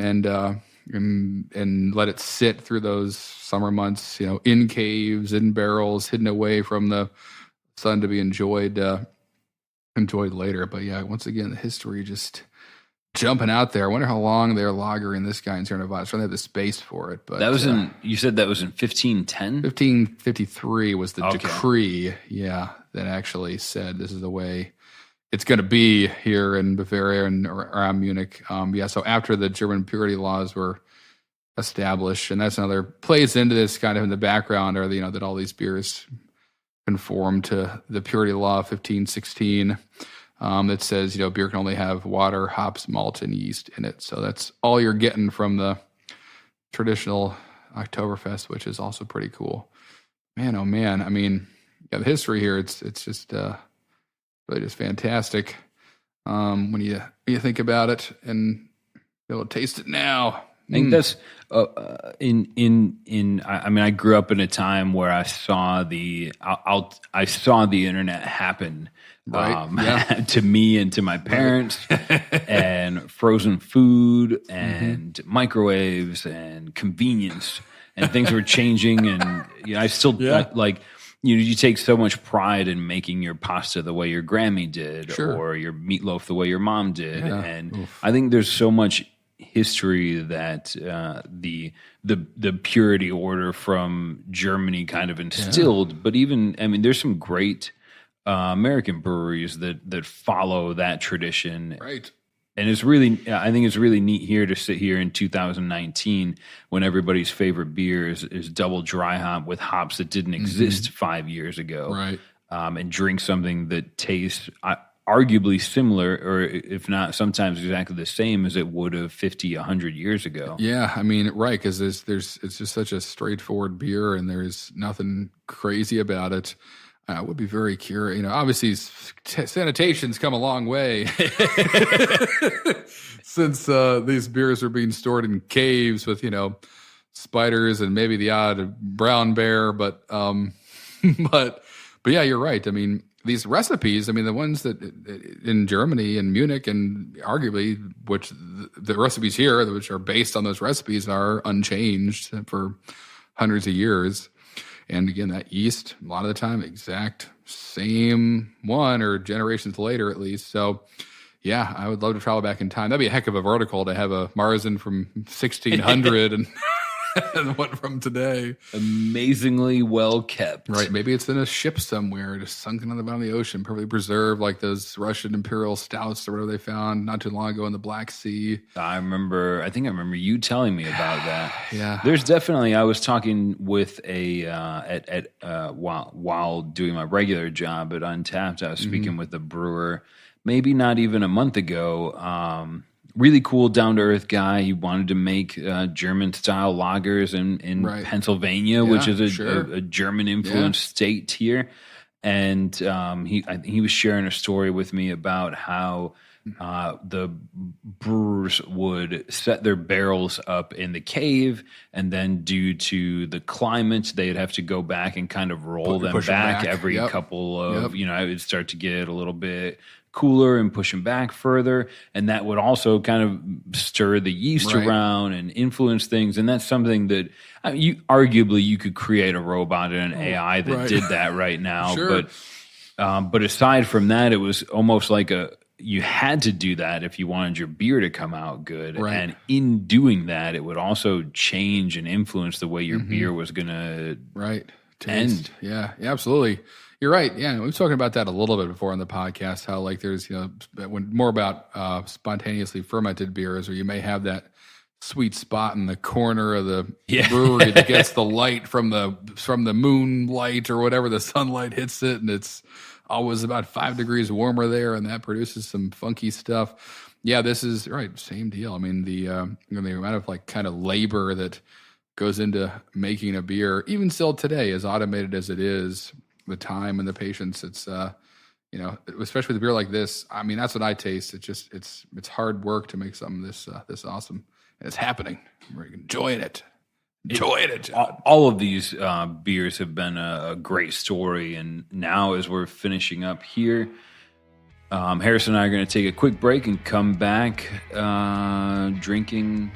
and let it sit through those summer months, in caves, in barrels, hidden away from the sun to be enjoyed later. But yeah, once again, the history just jumping out there. I wonder how long they're lagering this guy in Sierra Nevada. So they have the space for it. But that was you said that was in 1510? 1553 was the decree, that actually said this is the way it's going to be here in Bavaria and around Munich. So after the German purity laws were established, and that's another plays into this kind of in the background, or that all these beers conform to the purity law of 1516. That says, beer can only have water, hops, malt, and yeast in it. So that's all you're getting from the traditional Oktoberfest, which is also pretty cool. Man, oh man. I mean, the history here, it's just really just fantastic when you think about it and be able to taste it now. I think that's I grew up in a time where I saw the internet happen to me and to my parents, and frozen food and microwaves and convenience, and things were changing. And I still you take so much pride in making your pasta the way your Grammy did, or your meatloaf the way your mom did, and I think there's so much history that the purity order from Germany kind of instilled. But even there's some great American breweries that follow that tradition. Right. And it's really, I think it's really neat here to sit here in 2019 when everybody's favorite beer is double dry hop with hops that didn't exist 5 years ago. Right. And drink something that tastes arguably similar, or if not sometimes exactly the same as it would have 50, 100 years ago. Yeah, I mean, right, because it's just such a straightforward beer, and there's nothing crazy about it. I would be very curious. Obviously, sanitation's come a long way since these beers are being stored in caves with, spiders and maybe the odd brown bear. But yeah, you're right. I mean, these recipes, the ones that in Germany and Munich and arguably, which the recipes here, which are based on those recipes, are unchanged for hundreds of years. And again, that yeast, a lot of the time, exact same one or generations later at least. So, yeah, I would love to travel back in time. That'd be a heck of a vertical to have a Marzen from 1600 and one from today. Amazingly well kept. Right. Maybe it's in a ship somewhere, just sunken on the bottom of the ocean, perfectly preserved, like those Russian imperial stouts or whatever they found not too long ago in the Black Sea. I think I remember you telling me about that. Yeah. There's definitely, I was talking with while doing my regular job at Untappd, I was speaking with a brewer, maybe not even a month ago. Really cool, down-to-earth guy. He wanted to make German-style lagers in Pennsylvania, which is a German-influenced state here. And he was sharing a story with me about how the brewers would set their barrels up in the cave, and then due to the climate, they'd have to go back and kind of roll them back every couple of, it would start to get a little bit cooler and push them back further, and that would also kind of stir the yeast around and influence things. And that's something that you could create a robot and an AI that did that right now. But aside from that, it was almost like you had to do that if you wanted your beer to come out good. And in doing that, it would also change and influence the way your beer was going to end. Yeah, absolutely. You're right. Yeah, we've talked about that a little bit before on the podcast, how like there's, more about spontaneously fermented beers, or you may have that sweet spot in the corner of the brewery that gets the light from the moonlight or whatever, the sunlight hits it, and it's always about 5 degrees warmer there, and that produces some funky stuff. Yeah, this is right. Same deal. I mean, the amount of like kind of labor that goes into making a beer, even still today, as automated as it is, the time and the patience, it's especially with a beer like this. I mean, that's what I taste. It's just it's hard work to make something this awesome, and it's happening. We're enjoying it. All of these beers have been a great story, and now as we're finishing up here, Harrison and I are going to take a quick break and come back drinking.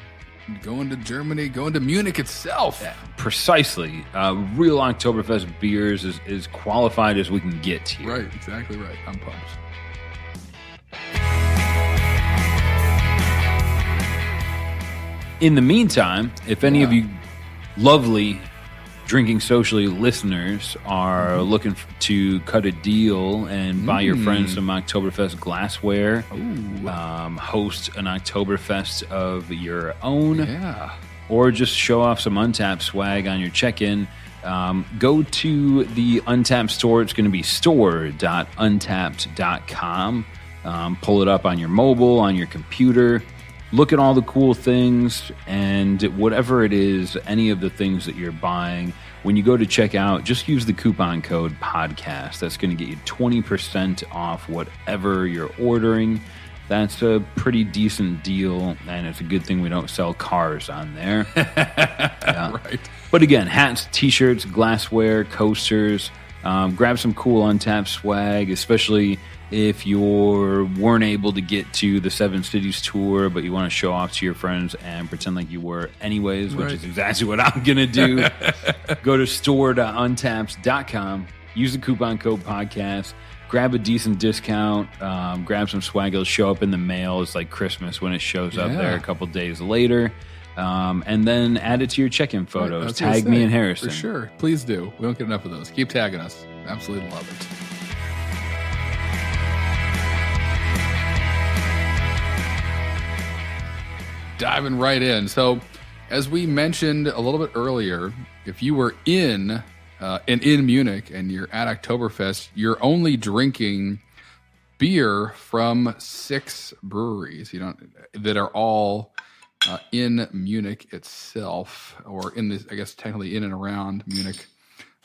Going to Germany, going to Munich itself. Yeah, precisely. Real Oktoberfest beers is as qualified as we can get here. Right, exactly right. I'm pumped. In the meantime, if any of you lovely Drinking Socially listeners are looking to cut a deal and buy your friends some Oktoberfest glassware, host an Oktoberfest of your own, or just show off some Untappd swag on your check-in, go to the Untappd store. It's going to be store.untappd.com. Pull it up on your mobile, on your computer. Look at all the cool things, and whatever it is, any of the things that you're buying, when you go to check out, just use the coupon code podcast. That's going to get you 20% off whatever you're ordering. That's a pretty decent deal, and it's a good thing we don't sell cars on there. Right. But again, hats, t-shirts, glassware, coasters, grab some cool Untappd swag, especially if you weren't able to get to the 7 Cities tour, but you want to show off to your friends and pretend like you were anyways, which is exactly what I'm going to do. Go to store.untappd.com, use the coupon code podcast, grab a decent discount, grab some swag. It'll show up in the mail. It's like Christmas when it shows up there a couple days later. And then add it to your check-in photos. Tag me and Harrison. For sure. Please do. We don't get enough of those. Keep tagging us. Absolutely love it. diving right in. So, as we mentioned a little bit earlier, if you were in Munich and you're at Oktoberfest, you're only drinking beer from 6 breweries. That are all in Munich itself, or in this, I guess, technically in and around Munich.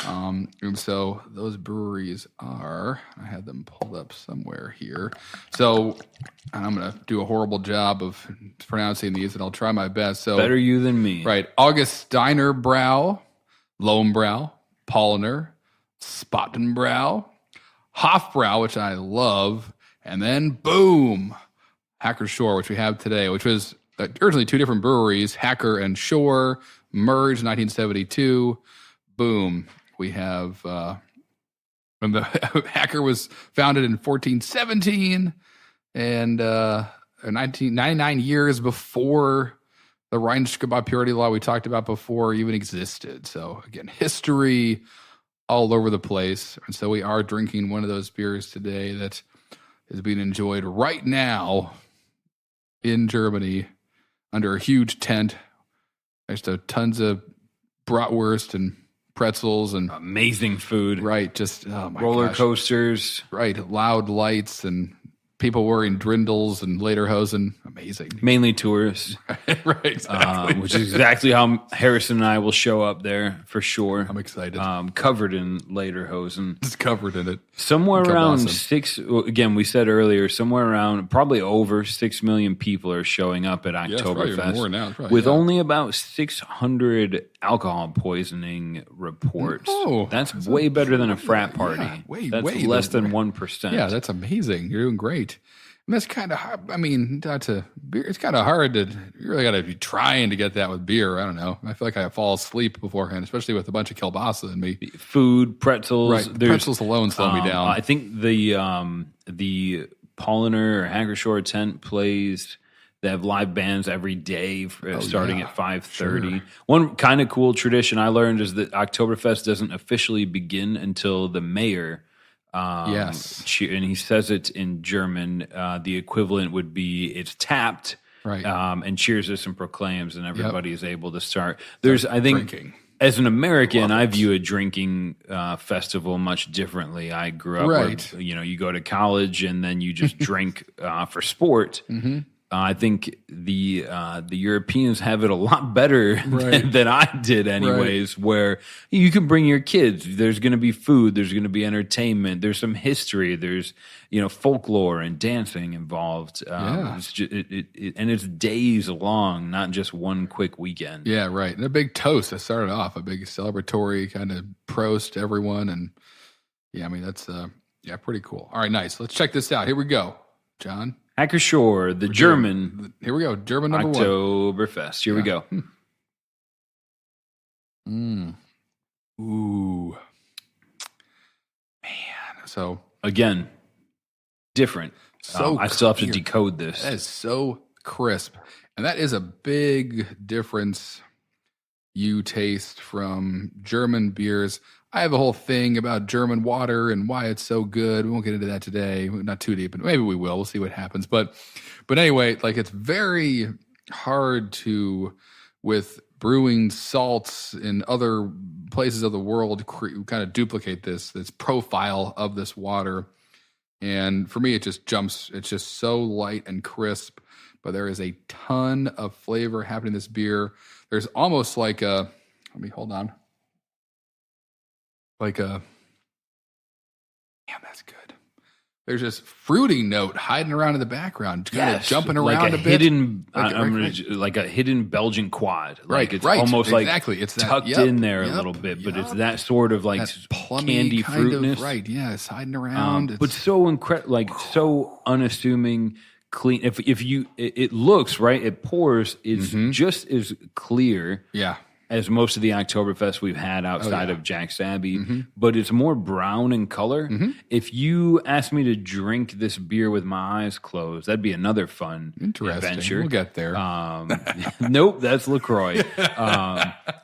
And so those breweries are, I had them pulled up somewhere here. So, and I'm going to do a horrible job of pronouncing these, and I'll try my best. So better you than me. Right. Augustiner Brau, Lohmbrau, Paulaner, Spottenbrau, Hofbrau, which I love, and then boom, Hacker Shore, which we have today, which was originally 2 different breweries, Hacker and Shore, merged in 1972. Boom. We have when the Hacker was founded in 1417 and 99 years before the Reinheitsgebot purity law we talked about before even existed. So again, history all over the place. And so we are drinking one of those beers today that is being enjoyed right now in Germany under a huge tent. There's tons of bratwurst and pretzels and amazing food. Right. Just roller coasters. Right. Loud lights and people wearing drindles and lederhosen. Amazing. Mainly tourists. Right. Exactly. Which is exactly how Harrison and I will show up there for sure. I'm excited. Covered in lederhosen. Just covered in it. Somewhere around 6, again, we said earlier, somewhere around probably over 6 million people are showing up at Oktoberfest more now, with only about 600 alcohol poisoning reports. Oh, that's way better than a frat party. Yeah, that's less than 1%. Yeah, that's amazing. You're doing great. And that's kind of hard. I mean, beer, it's kind of hard to, you really got to be trying to get that with beer. I don't know. I feel like I fall asleep beforehand, especially with a bunch of kielbasa in me. Food, pretzels. Right. Pretzels alone slow me down. I think the Paulaner or Hacker Shore tent plays, they have live bands every day starting at 5:30. Sure. One kind of cool tradition I learned is that Oktoberfest doesn't officially begin until the mayor. Yes. And he says it in German. The equivalent would be it's tapped, right? And cheers us and proclaims, and everybody is able to start. There's, I think, drinking. As an American, I view a drinking festival much differently. I grew up where, you go to college and then you just drink for sport. Mm-hmm. I think the Europeans have it a lot better than I did anyways, where you can bring your kids. There's going to be food. There's going to be entertainment. There's some history. There's, folklore and dancing involved. It's just, and it's days long, not just one quick weekend. Yeah, right. And a big toast that started off, a big celebratory kind of prost to everyone. And yeah, I mean, that's, pretty cool. All right, nice. Let's check this out. Here we go, John. Hacker Shore, the German. Here we go. German number Oktoberfest. Here we go. Ooh. Man. So, again, different. So I still have to decode this. That is so crisp. And that is a big difference you taste from German beers. I have a whole thing about German water and why it's so good. We won't get into that today. Not too deep, but maybe we will. We'll see what happens. But anyway, like it's very hard to, with brewing salts in other places of the world, kind of duplicate this profile of this water. And for me, it just jumps. It's just so light and crisp, but there is a ton of flavor happening in this beer. There's almost like a, hold on. Like a, damn, that's good. There's this fruity note hiding around in the background, kind of jumping around like a bit. Like a hidden Belgian quad. Right, it's almost exactly. Like it's tucked in there a little bit, but it's that sort of like candy fruitness. Right, yeah, it's hiding around. But so incredible, so unassuming, clean. It looks right. It pours. It's just as clear. Yeah. As most of the Oktoberfest we've had outside of Jack's Abbey, but it's more brown in color. If you asked me to drink this beer with my eyes closed, that'd be another fun adventure. We'll get there. Nope, that's LaCroix.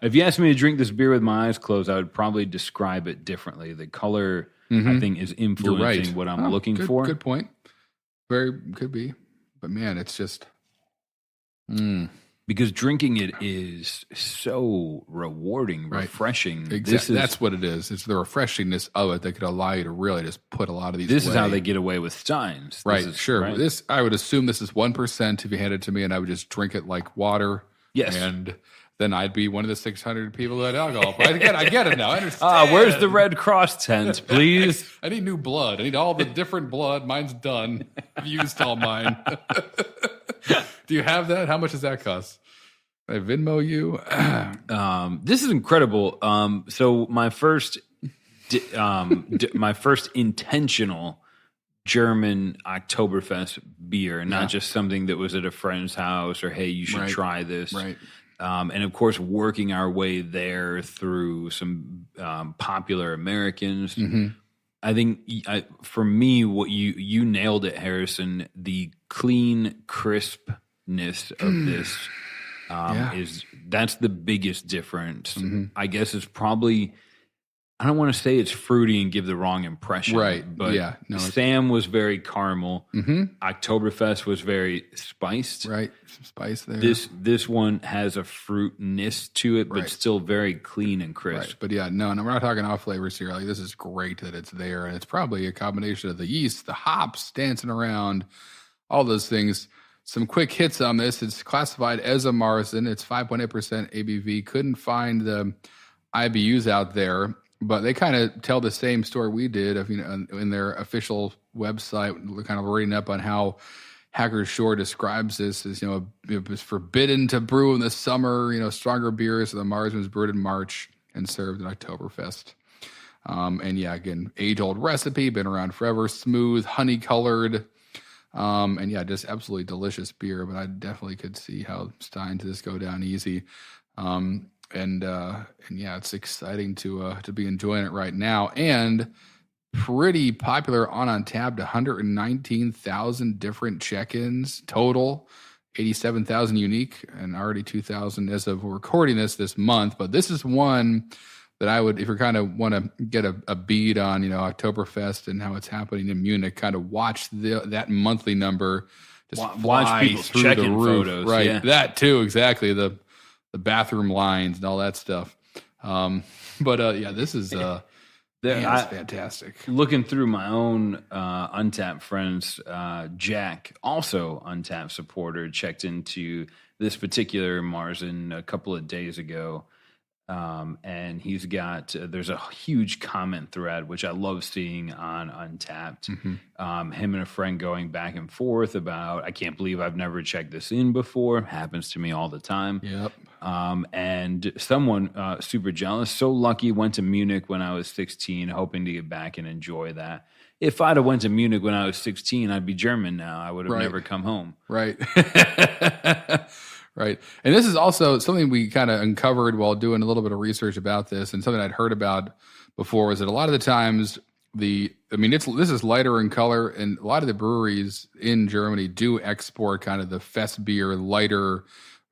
If you asked me to drink this beer with my eyes closed, I would probably describe it differently. The color, I think, is influencing what I'm looking for. Good point. Very could be. But man, it's just... because drinking it is so rewarding, refreshing. Exactly. That's what it is. It's the refreshingness of it that could allow you to really just put a lot of these This away. is how they get away with steins. This, I would assume this is 1% if you hand it to me, and I would just drink it like water. Yes. And then I'd be one of the 600 people who had alcohol. I get it now. I understand. Where's the Red Cross tent, please? I need new blood. I need all the different blood. Mine's done. I've used all mine. Do you have that? How much does that cost? Can I Venmo you? This is incredible. So my first intentional German Oktoberfest beer, not just something that was at a friend's house or, hey, you should try this. Right. And of course, working our way there through some popular Americans. Mm-hmm. I think for me, what you nailed it, Harrison. The clean crispness of this that's the biggest difference. Mm-hmm. I guess it's probably. I don't want to say it's fruity and give the wrong impression. Right. But Sam was very caramel. Mm-hmm. Oktoberfest was very spiced. Right. Some spice there. This one has a fruitness to it, but still very clean and crisp. Right. But we're not talking off flavors here. Like, this is great that it's there. And it's probably a combination of the yeast, the hops dancing around, all those things. Some quick hits on this. It's classified as a Marzen. It's 5.8% ABV. Couldn't find the IBUs out there. But they kind of tell the same story we did, in their official website, kind of reading up on how Hacker Shore describes this as, it was forbidden to brew in the summer, stronger beers. So the Marzen was brewed in March and served at Oktoberfest. Again, age-old recipe, been around forever, smooth, honey-colored, just absolutely delicious beer. But I definitely could see how Steins just go down easy. It's exciting to be enjoying it right now, and pretty popular on Untappd. 119,000 different check-ins total, 87,000 unique, and already 2,000 as of recording this month. But this is one that I would, if you kind of want to get a bead on, Oktoberfest and how it's happening in Munich, kind of watch that monthly number just watch people through checking the roof. Photos, right? Yeah. That too, exactly. The bathroom lines and all that stuff. This is it's fantastic. Looking through my own Untappd friends, Jack, also Untappd supporter, checked into this particular Marzen a couple of days ago. And he's got, there's a huge comment thread, which I love seeing on Untappd. Mm-hmm. Him and a friend going back and forth about, I can't believe I've never checked this in before. Happens to me all the time. Yep. And someone super jealous, so lucky, went to Munich when I was 16, hoping to get back and enjoy that. If I'd have went to Munich when I was 16, I'd be German now. I would have never come home. Right. Right. And this is also something we kind of uncovered while doing a little bit of research about this, and something I'd heard about before was that a lot of the times this is lighter in color, and a lot of the breweries in Germany do export kind of the fest beer, lighter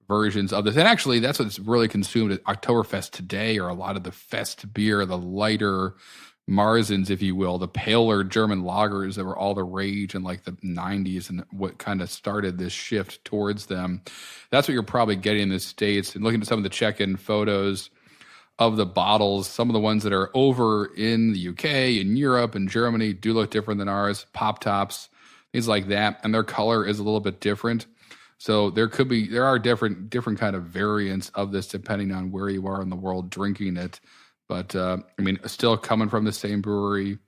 versions of this. And actually that's what's really consumed at Oktoberfest today, or a lot of the fest beer, the lighter Marzens, if you will, the paler German lagers that were all the rage in like the 90s, and what kind of started this shift towards them. That's what you're probably getting in the States. And looking at some of the check-in photos of the bottles, some of the ones that are over in the UK, in Europe, and Germany do look different than ours. Pop tops, things like that, and their color is a little bit different. So there are different kind of variants of this depending on where you are in the world drinking it. But, still coming from the same brewery,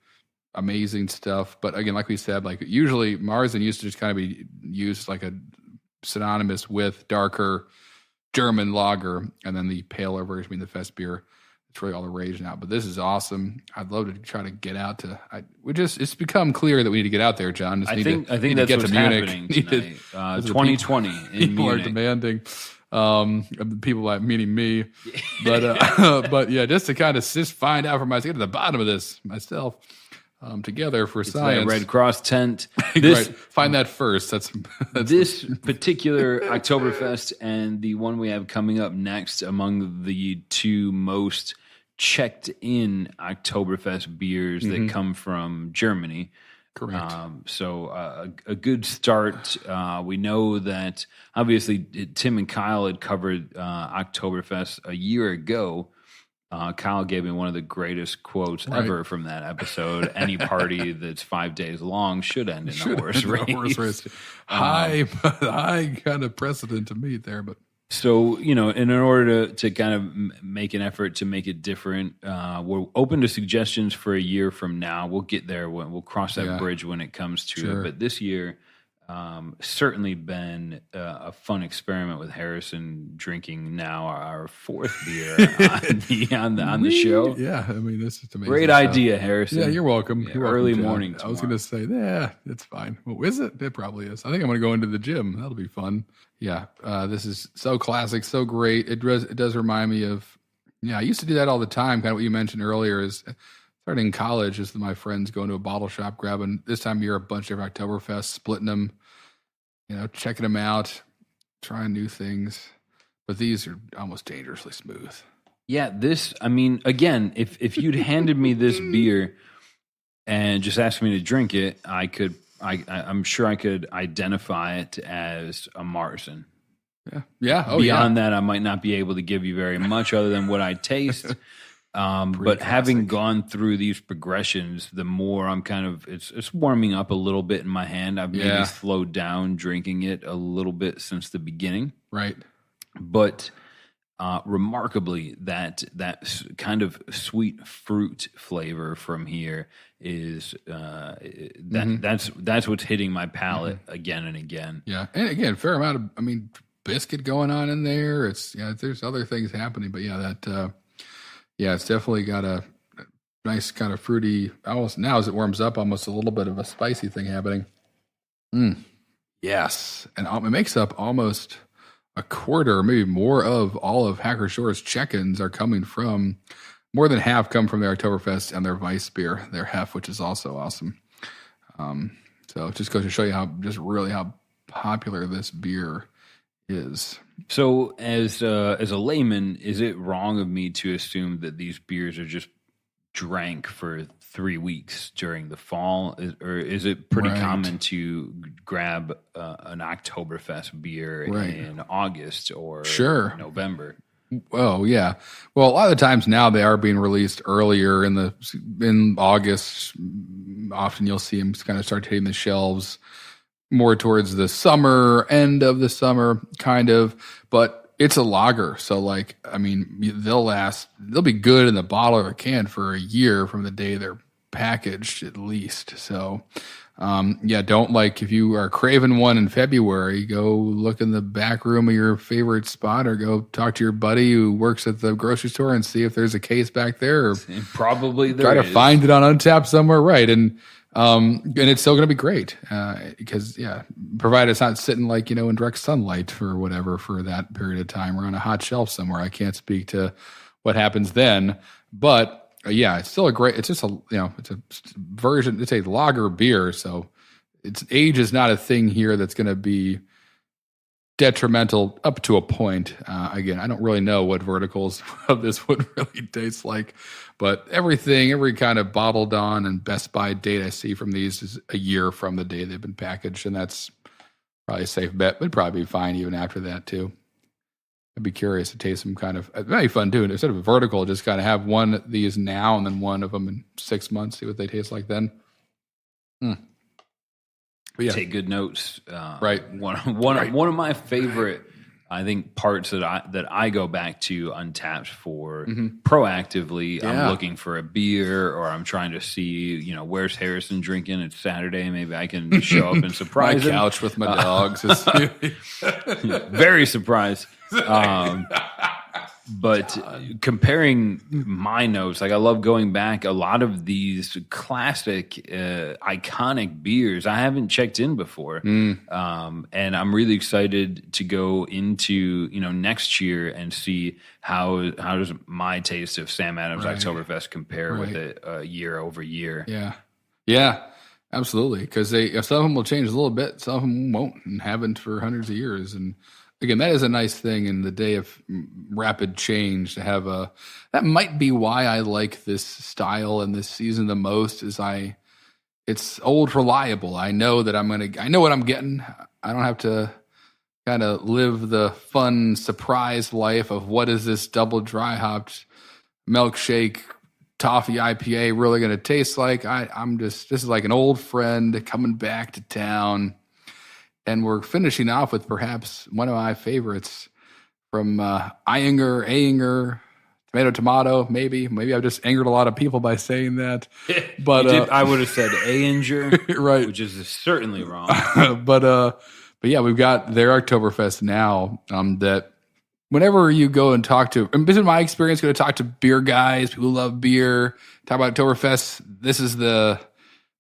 amazing stuff. But again, like we said, like usually Marzen used to just kind of be used like a synonymous with darker German lager, and then the paler version being the fest beer. It's really all the rage now. But this is awesome. I'd love to try to get out to. It's become clear that we need to get out there, John. I think that's what's happening tonight. 2020 in people Munich. Are demanding. People like meaning me, but just to kind of just find out for myself, get to the bottom of this myself, together for science. Red Cross tent. Right. Find that first. That's this particular Oktoberfest and the one we have coming up next among the two most checked in Oktoberfest beers that come from Germany. Correct. A good start. We know that obviously Tim and Kyle had covered Oktoberfest a year ago. Kyle gave me one of the greatest quotes ever from that episode. Any party that's 5 days long should end in a horse race. High kind of precedent to meet there, but. So, in order to kind of make an effort to make it different, we're open to suggestions for a year from now. We'll get there. We'll cross that bridge when it comes to it. But this year, certainly been a fun experiment with Harrison drinking now our fourth beer on the show. Yeah, I mean, this is amazing. Great idea, Harrison. Yeah, you're welcome. Yeah, you're early welcome, morning I was going to say, it's fine. Well, is it? It probably is. I think I'm going to go into the gym. That'll be fun. Yeah, this is so classic, so great. It does remind me of, I used to do that all the time. Kind of what you mentioned earlier is starting in college, is my friends going to a bottle shop, grabbing this time of year a bunch of Oktoberfest, splitting them, checking them out, trying new things. But these are almost dangerously smooth. Yeah, again, if you'd handed me this beer and just asked me to drink it, I'm sure I could identify it as a Marzen. Yeah. Beyond that, I might not be able to give you very much other than what I taste. But classic. Having gone through these progressions, the more I'm it's warming up a little bit in my hand. I've maybe slowed down drinking it a little bit since the beginning. Right. But remarkably, that kind of sweet fruit flavor from here is that's what's hitting my palate again and again. Yeah, and again, fair amount of biscuit going on in there. It's there's other things happening, but it's definitely got a nice kind of fruity. Almost now as it warms up, almost a little bit of a spicy thing happening. Yes, and it makes up almost a quarter, maybe more of all of Hacker Shore's check-ins are coming from, more than half come from their Oktoberfest and their Weiss beer, their Hef, which is also awesome. So it just goes to show you how popular this beer is. So as a layman, is it wrong of me to assume that these beers are just drank for 3 weeks during the fall, or is it pretty common to grab an Oktoberfest beer in August or November? Oh yeah. Well, a lot of the times now they are being released earlier in August. Often you'll see them kind of start hitting the shelves more towards the end of the summer, kind of. But it's a lager, so they'll be good in the bottle or can for a year from the day they're packaged, at least. So, don't if you are craving one in February, go look in the back room of your favorite spot, or go talk to your buddy who works at the grocery store and see if there's a case back there. Or probably there try to find it on Untappd somewhere, right? And it's still going to be great because, provided it's not sitting in direct sunlight for whatever for that period of time or on a hot shelf somewhere. I can't speak to what happens then, but it's still it's just it's a version. It's a lager beer, so its age is not a thing here that's going to be detrimental up to a point. Again, I don't really know what verticals of this would really taste like, but every kind of bottled on and Best Buy date I see from these is a year from the day they've been packaged, and that's probably a safe bet. Would probably be fine even after that too. I'd be curious to taste some kind of, it'd be fun too. Instead of a vertical, just kind of have one of these now and then one of them in 6 months, see what they taste like then. Take good notes. Right. One of my favorite, I think, parts that I go back to Untappd for proactively. Yeah. I'm looking for a beer, or I'm trying to see, where's Harrison drinking? It's Saturday. Maybe I can show up and surprise him. My couch with my dogs. Very surprised. But comparing my notes, I love going back. A lot of these classic, iconic beers I haven't checked in before, and I'm really excited to go into next year and see how does my taste of Sam Adams Oktoberfest compare with it year over year. Yeah, absolutely. Because some of them will change a little bit, some of them won't, and haven't for hundreds of years. And again, that is a nice thing in the day of rapid change to have that might be why I like this style and this season the most, is it's old reliable. I know that I know what I'm getting. I don't have to kind of live the fun surprise life of what is this double dry hopped milkshake toffee IPA really going to taste like. This is like an old friend coming back to town. And we're finishing off with perhaps one of my favorites from Ayinger, tomato, maybe. Maybe I've just angered a lot of people by saying that. But I would have said Ayinger, right, which is certainly wrong. But yeah, we've got their Oktoberfest now. That whenever you go and talk to, and this is my experience, go to talk to beer guys, people who love beer, talk about Oktoberfest. This is the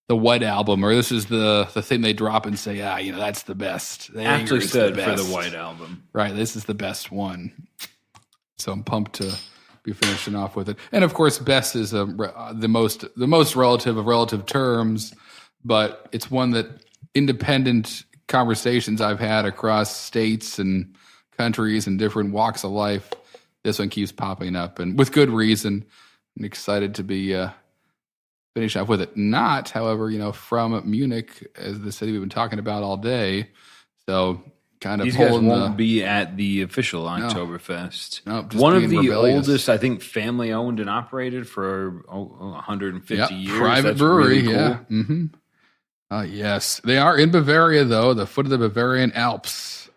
White Album, or this is the thing they drop and say, that's the best. Aptly said for the White Album. Right, this is the best one. So I'm pumped to be finishing off with it. And of course, best is the most relative of relative terms, but it's one that independent conversations I've had across states and countries and different walks of life, this one keeps popping up, and with good reason. I'm excited to be finish off with it. Not, however, from Munich, as the city we've been talking about all day. So kind of these guys won't be at the official Oktoberfest. No, one of the oldest, I think, family owned and operated for 150 years. Private That's brewery, really cool. yeah. Mm-hmm. Yes, they are in Bavaria, though, the foot of the Bavarian Alps.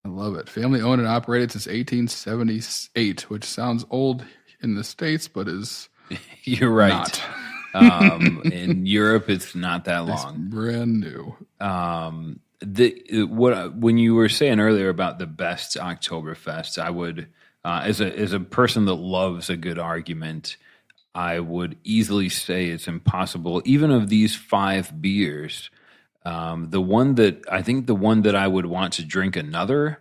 I love it. Family owned and operated since 1878, which sounds old in the States, but is you're right. Not. In Europe, it's not that long. It's brand new. When you were saying earlier about the best Oktoberfest, I would, as a person that loves a good argument, I would easily say it's impossible. Even of these 5 beers, the one that I would want to drink another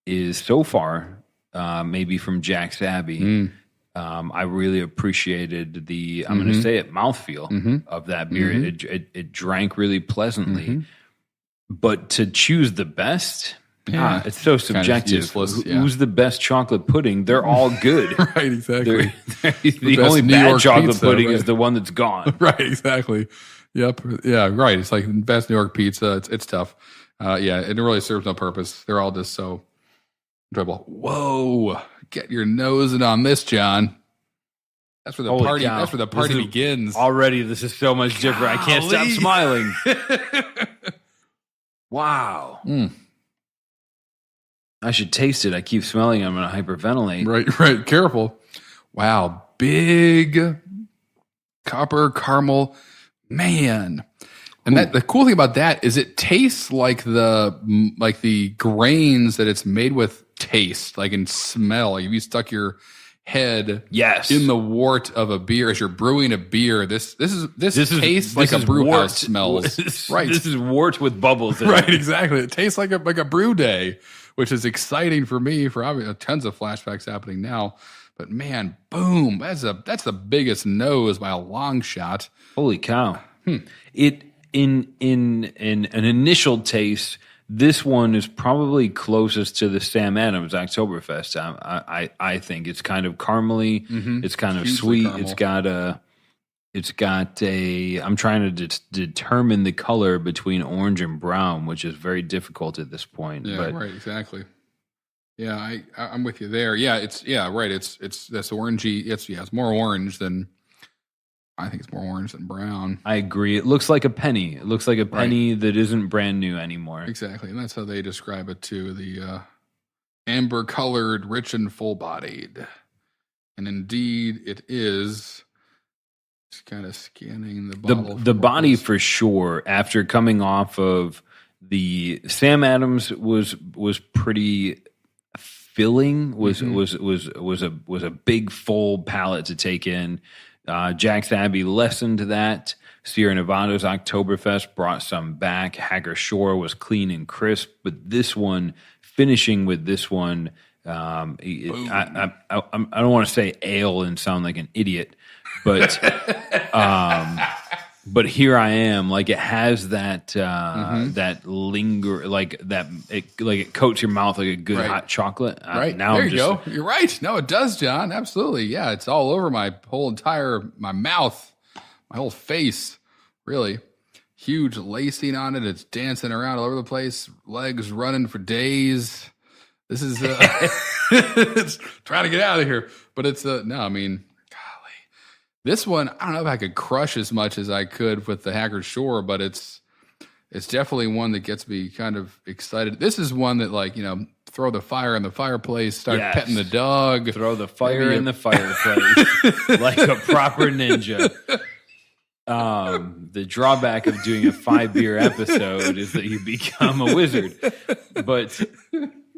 is so far maybe from Jack's Abbey. I really appreciated the, I'm going to say it, mouthfeel of that beer. It drank really pleasantly. But to choose the best, it's so subjective. Who's the best chocolate pudding? They're all good. Right, exactly. The only bad chocolate pudding is the one that's gone. Right, exactly. Yep. Yeah, right. It's like best New York pizza. It's tough. It really serves no purpose. They're all just so enjoyable. Whoa. Get your nose in on this, John. That's where the party. Cow. That's where the party begins. Already, this is so much different. I can't stop smiling. Wow. I should taste it. I keep smelling it. I'm going to hyperventilate. Right. Careful. Wow. Big copper caramel. Man. And the cool thing about that is it tastes like the grains that it's made with taste, like in smell. If you stuck your head in the wort of a beer as you're brewing a beer, this tastes like a brew house smells. Right. This is wort with bubbles in right, it. Exactly. It tastes like a brew day, which is exciting for me for obviously tons of flashbacks happening now. But man, boom, that's the biggest nose by a long shot. Holy cow. It in an initial taste, this one is probably closest to the Sam Adams Oktoberfest. I think it's kind of caramely. It's kind of hugely sweet. caramel. It's got a. I'm trying to determine the color between orange and brown, which is very difficult at this point. Yeah, right, exactly. Yeah, I'm with you there. Yeah, right. It's that's orangey. It's more orange than. I think it's more orange than brown. I agree. It looks like a penny. It looks like a penny that isn't brand new anymore. Exactly. And that's how they describe it too. The amber colored, rich and full bodied. And indeed it is. Just kind of scanning the bottle. The body for sure, after coming off of the Sam Adams was pretty filling, was a big full palate to take in. Jack's Abbey lessened that. Sierra Nevada's Oktoberfest brought some back. Hacker Shore was clean and crisp, but this one, finishing with this one, I don't want to say ale and sound like an idiot, but but here I am. Like it has that that linger, like that. It coats your mouth like a good hot chocolate. Right now, there you go. You're right. No, it does, John. Absolutely. Yeah, it's all over my whole entire mouth, my whole face. Really. huge lacing on it. It's dancing around all over the place, legs running for days. This is it's trying to get out of here, but it's no. I mean, golly, this one I don't know if I could crush as much as I could with the Haggard Shore, but it's definitely one that gets me kind of excited. This is one that, like, throw the fire in the fireplace, start petting the dog, throw the fire in the fireplace like a proper ninja. The drawback of doing a 5-beer episode is that you become a wizard, but.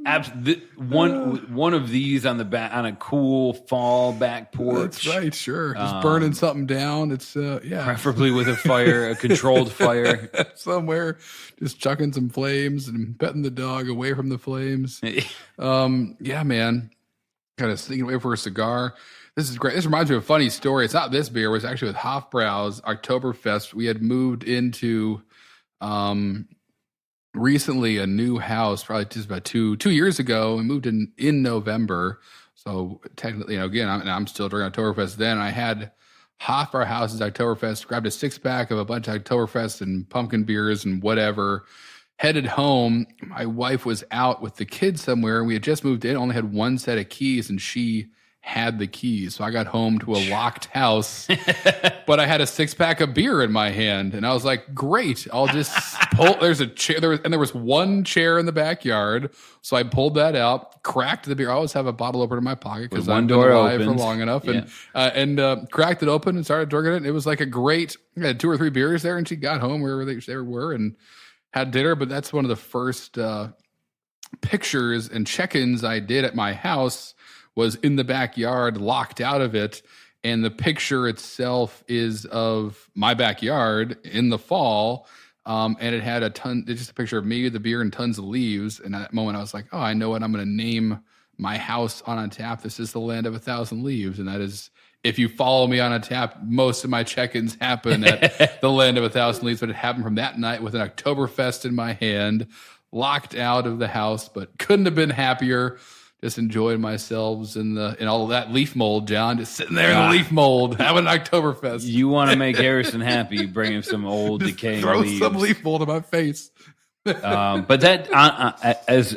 One of these on the back on a cool fall back porch. That's right, sure. Just burning something down. It's preferably with a controlled fire somewhere. Just chucking some flames and petting the dog away from the flames. Yeah, man. Kind of sneaking away for a cigar. This is great. This reminds me of a funny story. It's not this beer. It was actually with Hofbrau's Oktoberfest. We had moved into recently a new house, probably just about two years ago. We moved in November. So technically, again, I'm still during Oktoberfest then. I had Hofbrau House's Oktoberfest, grabbed a 6-pack of a bunch of Oktoberfest and pumpkin beers and whatever, headed home. My wife was out with the kids somewhere. We had just moved in, only had one set of keys, and she had the keys. So I got home to a locked house, but I had a 6-pack of beer in my hand, and I was like, great, I'll just pull. There's a chair there was one chair in the backyard. So I pulled that out, cracked the beer. I always have a bottle opener in my pocket because I've been alive for long enough, and cracked it open and started drinking it. And it was like a great, I had 2 or 3 beers there, and she got home wherever they were and had dinner. But that's one of the first pictures and check-ins I did at my house, was in the backyard, locked out of it. And the picture itself is of my backyard in the fall. And it had just a picture of me, the beer, and tons of leaves. And at that moment I was like, oh, I know what I'm going to name my house on Untappd. This is the land of 1,000 leaves. And that is, if you follow me on Untappd, most of my check-ins happen at the land of 1,000 leaves. But it happened from that night with an Oktoberfest in my hand, locked out of the house, but couldn't have been happier. Just enjoying myself in all of that leaf mold, John. Just sitting there in the leaf mold, having an Oktoberfest. You want to make Harrison happy, bring him some old decaying throw leaves. Some leaf mold in my face. But that, as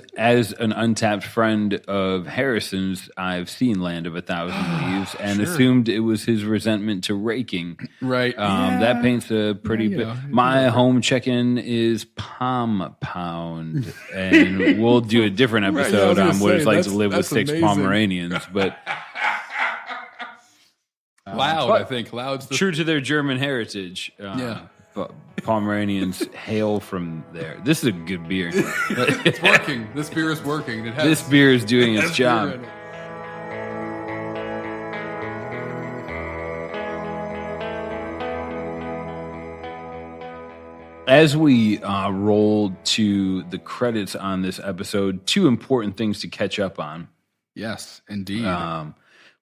an Untappd friend of Harrison's, I've seen Land of 1,000 Leaves and assumed it was his resentment to raking. Right. That paints a pretty big. My home check-in is Palm Pound, and we'll do a different episode on what it's like to live with 6 amazing Pomeranians. But Loud, I think. Loud's true to their German heritage. But Pomeranians hail from there. This is a good beer. It's working. This beer is working. This beer is doing its job. As we roll to the credits on this episode, 2 important things to catch up on. Yes, indeed.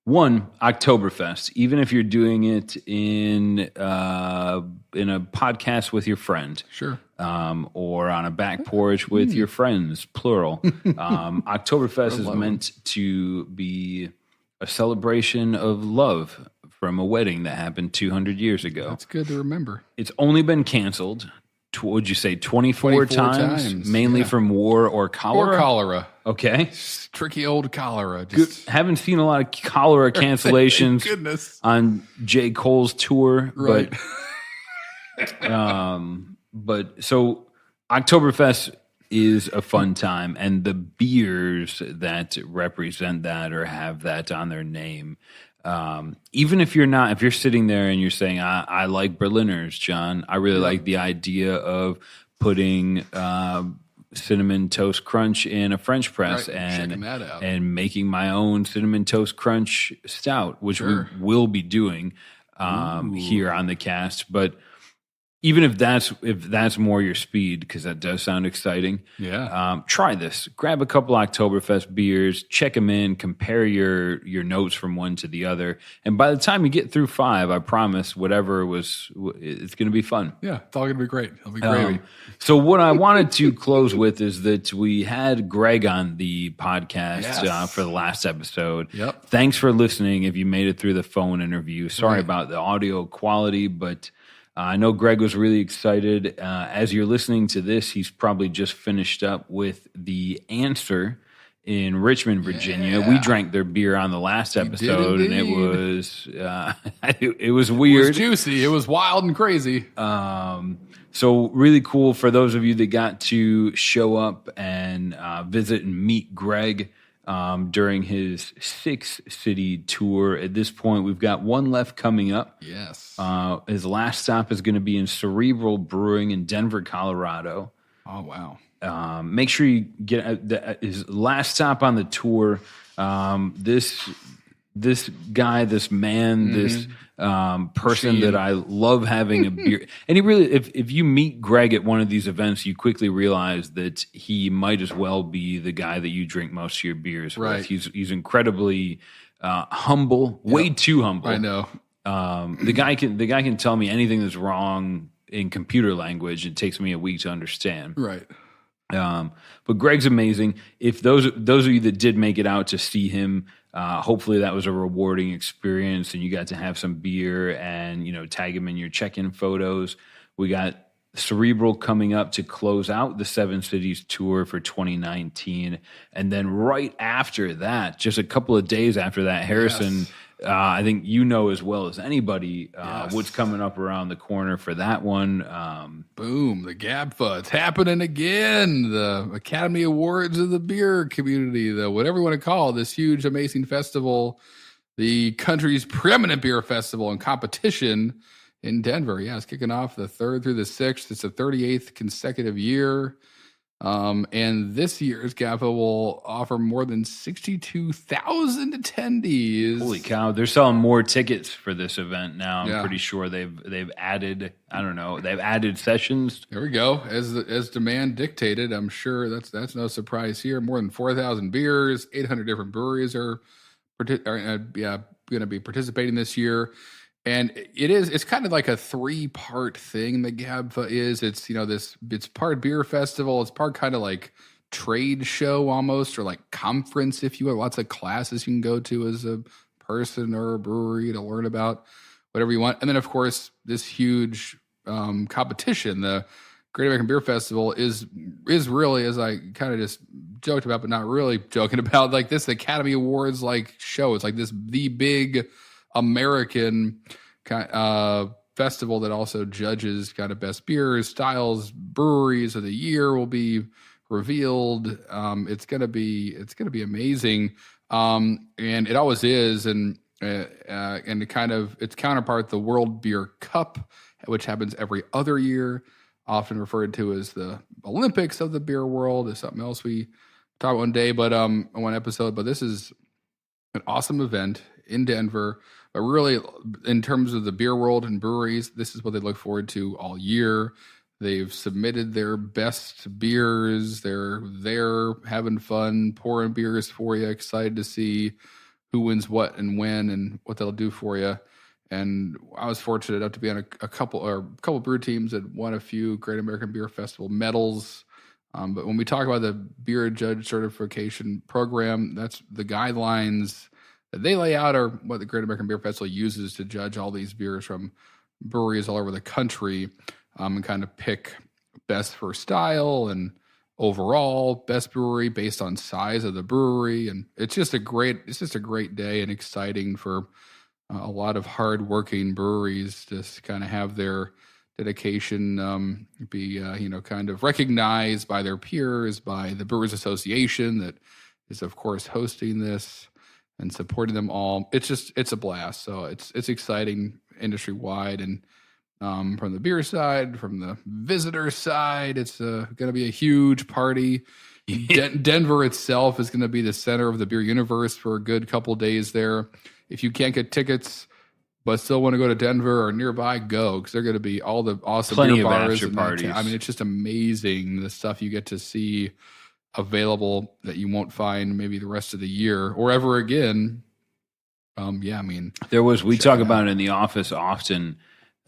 One, Oktoberfest. Even if you're doing it in a podcast with your friend, sure, or on a back porch with your friends, plural. Oktoberfest is meant to be a celebration of love from a wedding that happened 200 years ago. That's good to remember. It's only been canceled. Would you say 24 times? Mainly from war or cholera? Or cholera. Okay. Tricky old cholera. Haven't seen a lot of cholera cancellations on J. Cole's tour. Right. But so Oktoberfest is a fun time, and the beers that represent that or have that on their name, even if you're sitting there and you're saying, I like Berliners, John, I really like the idea of putting cinnamon toast crunch in a French press and making my own cinnamon toast crunch stout, which we will be doing here on the cast. But even if that's more your speed, because that does sound exciting, try this. Grab a couple Oktoberfest beers, check them in, compare your notes from one to the other, and by the time you get through 5, I promise it's going to be fun. Yeah, it's all going to be great. It'll be gravy. So what I wanted to close with is that we had Greg on the podcast for the last episode. Yep. Thanks for listening. If you made it through the phone interview, sorry about the audio quality, but I know Greg was really excited. As you're listening to this, he's probably just finished up with the Answer in Richmond, Virginia. Yeah. We drank their beer on the last episode, and it was it was weird. It was juicy. It was wild and crazy. So really cool for those of you that got to show up and visit and meet Greg during his 6-city tour. At this point, we've got one left coming up. Yes. His last stop is going to be in Cerebral Brewing in Denver, Colorado. Oh, wow. Make sure you get his last stop on the tour. This guy, this man, this person that I love having a beer. And he really, if you meet Greg at one of these events, you quickly realize that he might as well be the guy that you drink most of your beers with. He's incredibly humble, way too humble. I know. The guy can tell me anything that's wrong in computer language. It takes me a week to understand. Right. But Greg's amazing. If those of you that did make it out to see him, hopefully that was a rewarding experience and you got to have some beer and, tag him in your check-in photos. We got Cerebral coming up to close out the 7 Cities tour for 2019. And then right after that, just a couple of days after that, Harrison, I think as well as anybody what's coming up around the corner for that one. Boom, the GABFA. It's happening again. The Academy Awards of the beer community, whatever you want to call this huge, amazing festival, the country's preeminent beer festival and competition in Denver. Yeah, it's kicking off the 3rd through the 6th. It's the 38th consecutive year. And this year's GABFA will offer more than 62,000 attendees. Holy cow! They're selling more tickets for this event now. I'm pretty sure they've added. I don't know. They've added sessions. There we go. As demand dictated, I'm sure that's no surprise here. More than 4,000 beers, 800 different breweries are going to be participating this year. And it's kind of like a 3-part thing that GABFA is. It's, it's part beer festival. It's part kind of like trade show almost, or like conference, if you will. Lots of classes you can go to as a person or a brewery to learn about whatever you want. And then, of course, this huge competition, the Great American Beer Festival is really, as I kind of just joked about, but not really joking about, like this Academy Awards like show. It's like the big American festival that also judges kind of best beers, styles, breweries of the year will be revealed. It's gonna be amazing, and it always is. And kind of its counterpart, the World Beer Cup, which happens every other year, often referred to as the Olympics of the beer world, is something else we talk one day, but one episode. But this is an awesome event in Denver. But really, in terms of the beer world and breweries, this is what they look forward to all year. They've submitted their best beers. They're there having fun, pouring beers for you, excited to see who wins what and when and what they'll do for you. And I was fortunate enough to be on a couple brew teams that won a few Great American Beer Festival medals. But when we talk about the beer judge certification program, that's the guidelines that they lay out are what the Great American Beer Festival uses to judge all these beers from breweries all over the country, and kind of pick best for style and overall best brewery based on size of the brewery. And it's just a great day and exciting for a lot of hardworking breweries to kind of have their dedication be kind of recognized by their peers, by the Brewers Association that is of course hosting this and supporting them all. It's a blast. So it's exciting industry wide, and from the beer side, from the visitor side, it's going to be a huge party. Denver itself is going to be the center of the beer universe for a good couple days there. If you can't get tickets but still want to go to Denver or nearby, go, because they're going to be all the awesome beer bars and parties. I mean, it's just amazing the stuff you get to see available that you won't find maybe the rest of the year or ever again. We talk about it in the office often.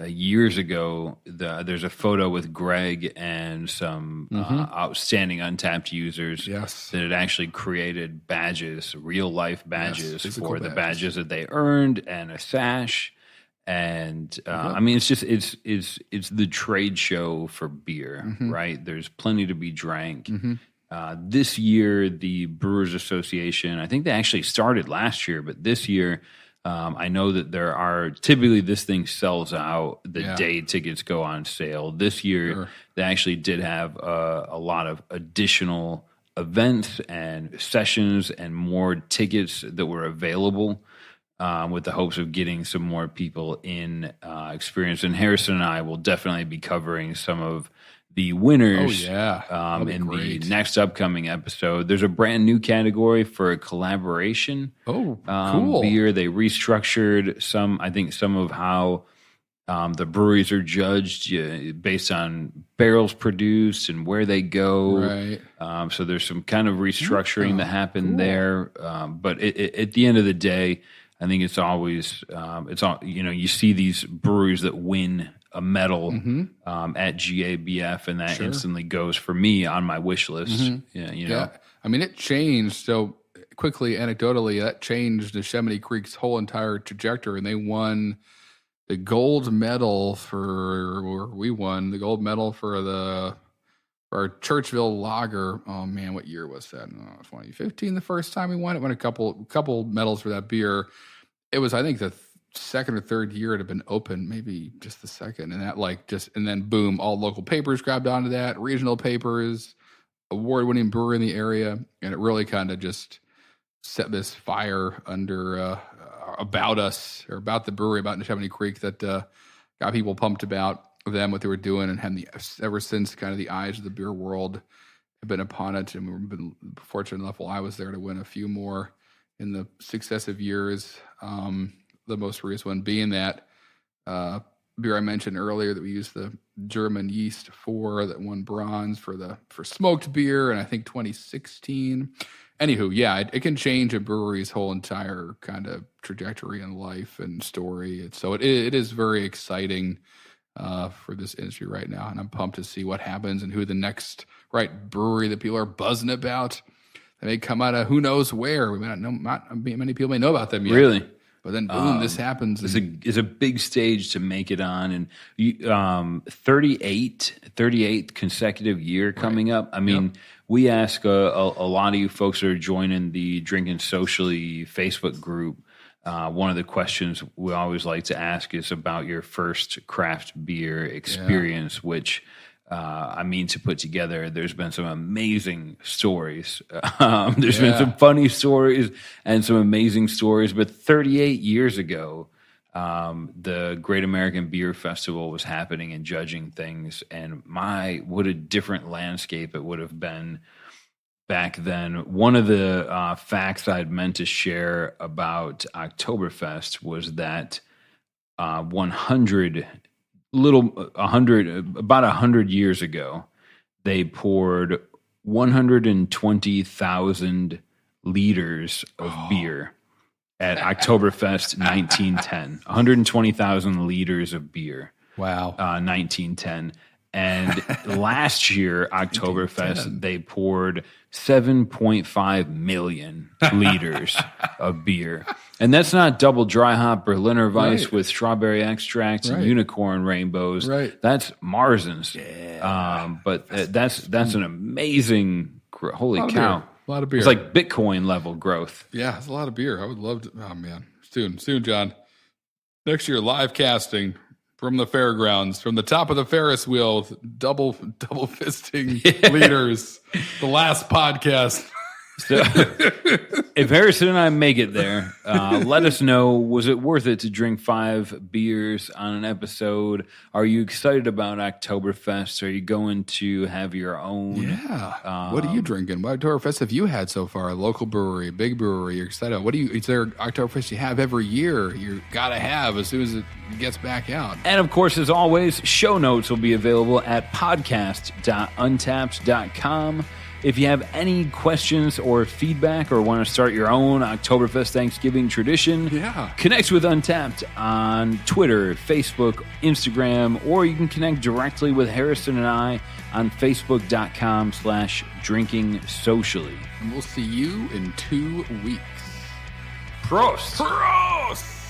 Years ago, there's a photo with Greg and some outstanding Untappd users that had actually created badges, real life badges for the badges that they earned, and a sash. And I mean, it's just it's the trade show for beer, right? There's plenty to be drank. This year, the Brewers Association, I think they actually started last year, but this year, I know that there are typically this thing sells out the day tickets go on sale. This year, they actually did have a lot of additional events and sessions and more tickets that were available. With the hopes of getting some more people in experience. And Harrison and I will definitely be covering some of the winners in the next upcoming episode. There's a brand new category for a collaboration cool. beer. They restructured some of how the breweries are judged based on barrels produced and where they go. Right. So there's some kind of restructuring that happened there. But at the end of the day, I think it's always you see these breweries that win a medal at GABF, and that instantly goes for me on my wish list. Yeah, I mean, it changed so quickly. Anecdotally, that changed Neshaminy Creek's whole entire trajectory, and they won the gold medal for our Churchville Lager. Oh man, what year was that? 2015. The first time we won it. Won a couple medals for that beer. It was, I think, the second or third year it had been open, maybe just the second, and that and then boom, all local papers grabbed onto that, regional papers, award-winning brewery in the area, and it really kind of just set this fire under about us, or about the brewery, about Neshaminy Creek, that got people pumped about them, what they were doing, and ever since kind of the eyes of the beer world have been upon it, and we've been fortunate enough while I was there to win a few more in the successive years. The most recent one being that beer I mentioned earlier that we used the German yeast for, that won bronze for smoked beer, and I think 2016. Anywho, yeah, it can change a brewery's whole entire kind of trajectory in life and story. So it is very exciting for this industry right now, and I'm pumped to see what happens and who the next brewery that people are buzzing about. They may come out of who knows where. We may not know. Not many people may know about them yet. Really? But then, boom, this happens. It's a big stage to make it on. And 38th consecutive year coming up. I mean, we ask a lot of you folks that are joining the Drinking Socially Facebook group, one of the questions we always like to ask is about your first craft beer experience, which... to put together. There's been some amazing stories. There's been some funny stories and some amazing stories. But 38 years ago, the Great American Beer Festival was happening and judging things. And what a different landscape it would have been back then. One of the facts I'd meant to share about Oktoberfest was that 100 years ago, they poured 120,000 liters of beer at Oktoberfest 1910. 120,000 liters of beer. Wow. 1910. And last year, Oktoberfest, they poured 7.5 million liters of beer. And that's not double dry hop Berliner Weiss with strawberry extracts and unicorn rainbows. Right. That's Marzen's. Yeah. But that's an amazing, holy cow. A lot of beer. It's like Bitcoin level growth. Yeah, it's a lot of beer. I would love to. Oh, man. Soon, John. Next year, live casting from the fairgrounds, from the top of the Ferris wheel, with double fisting leaders. The last podcast. So, if Harrison and I make it there, let us know. Was it worth it to drink 5 beers on an episode? Are you excited about Oktoberfest? Are you going to have your own? Yeah. What are you drinking? What Oktoberfest have you had so far? A local brewery, a big brewery? You're excited? Is there Oktoberfest you have every year? You gotta have as soon as it gets back out. And of course, as always, show notes will be available at podcast.untappd.com. If you have any questions or feedback or want to start your own Oktoberfest Thanksgiving tradition, connect with Untappd on Twitter, Facebook, Instagram, or you can connect directly with Harrison and I on Facebook.com/drinkingsocially. And we'll see you in 2 weeks. Prost! Prost!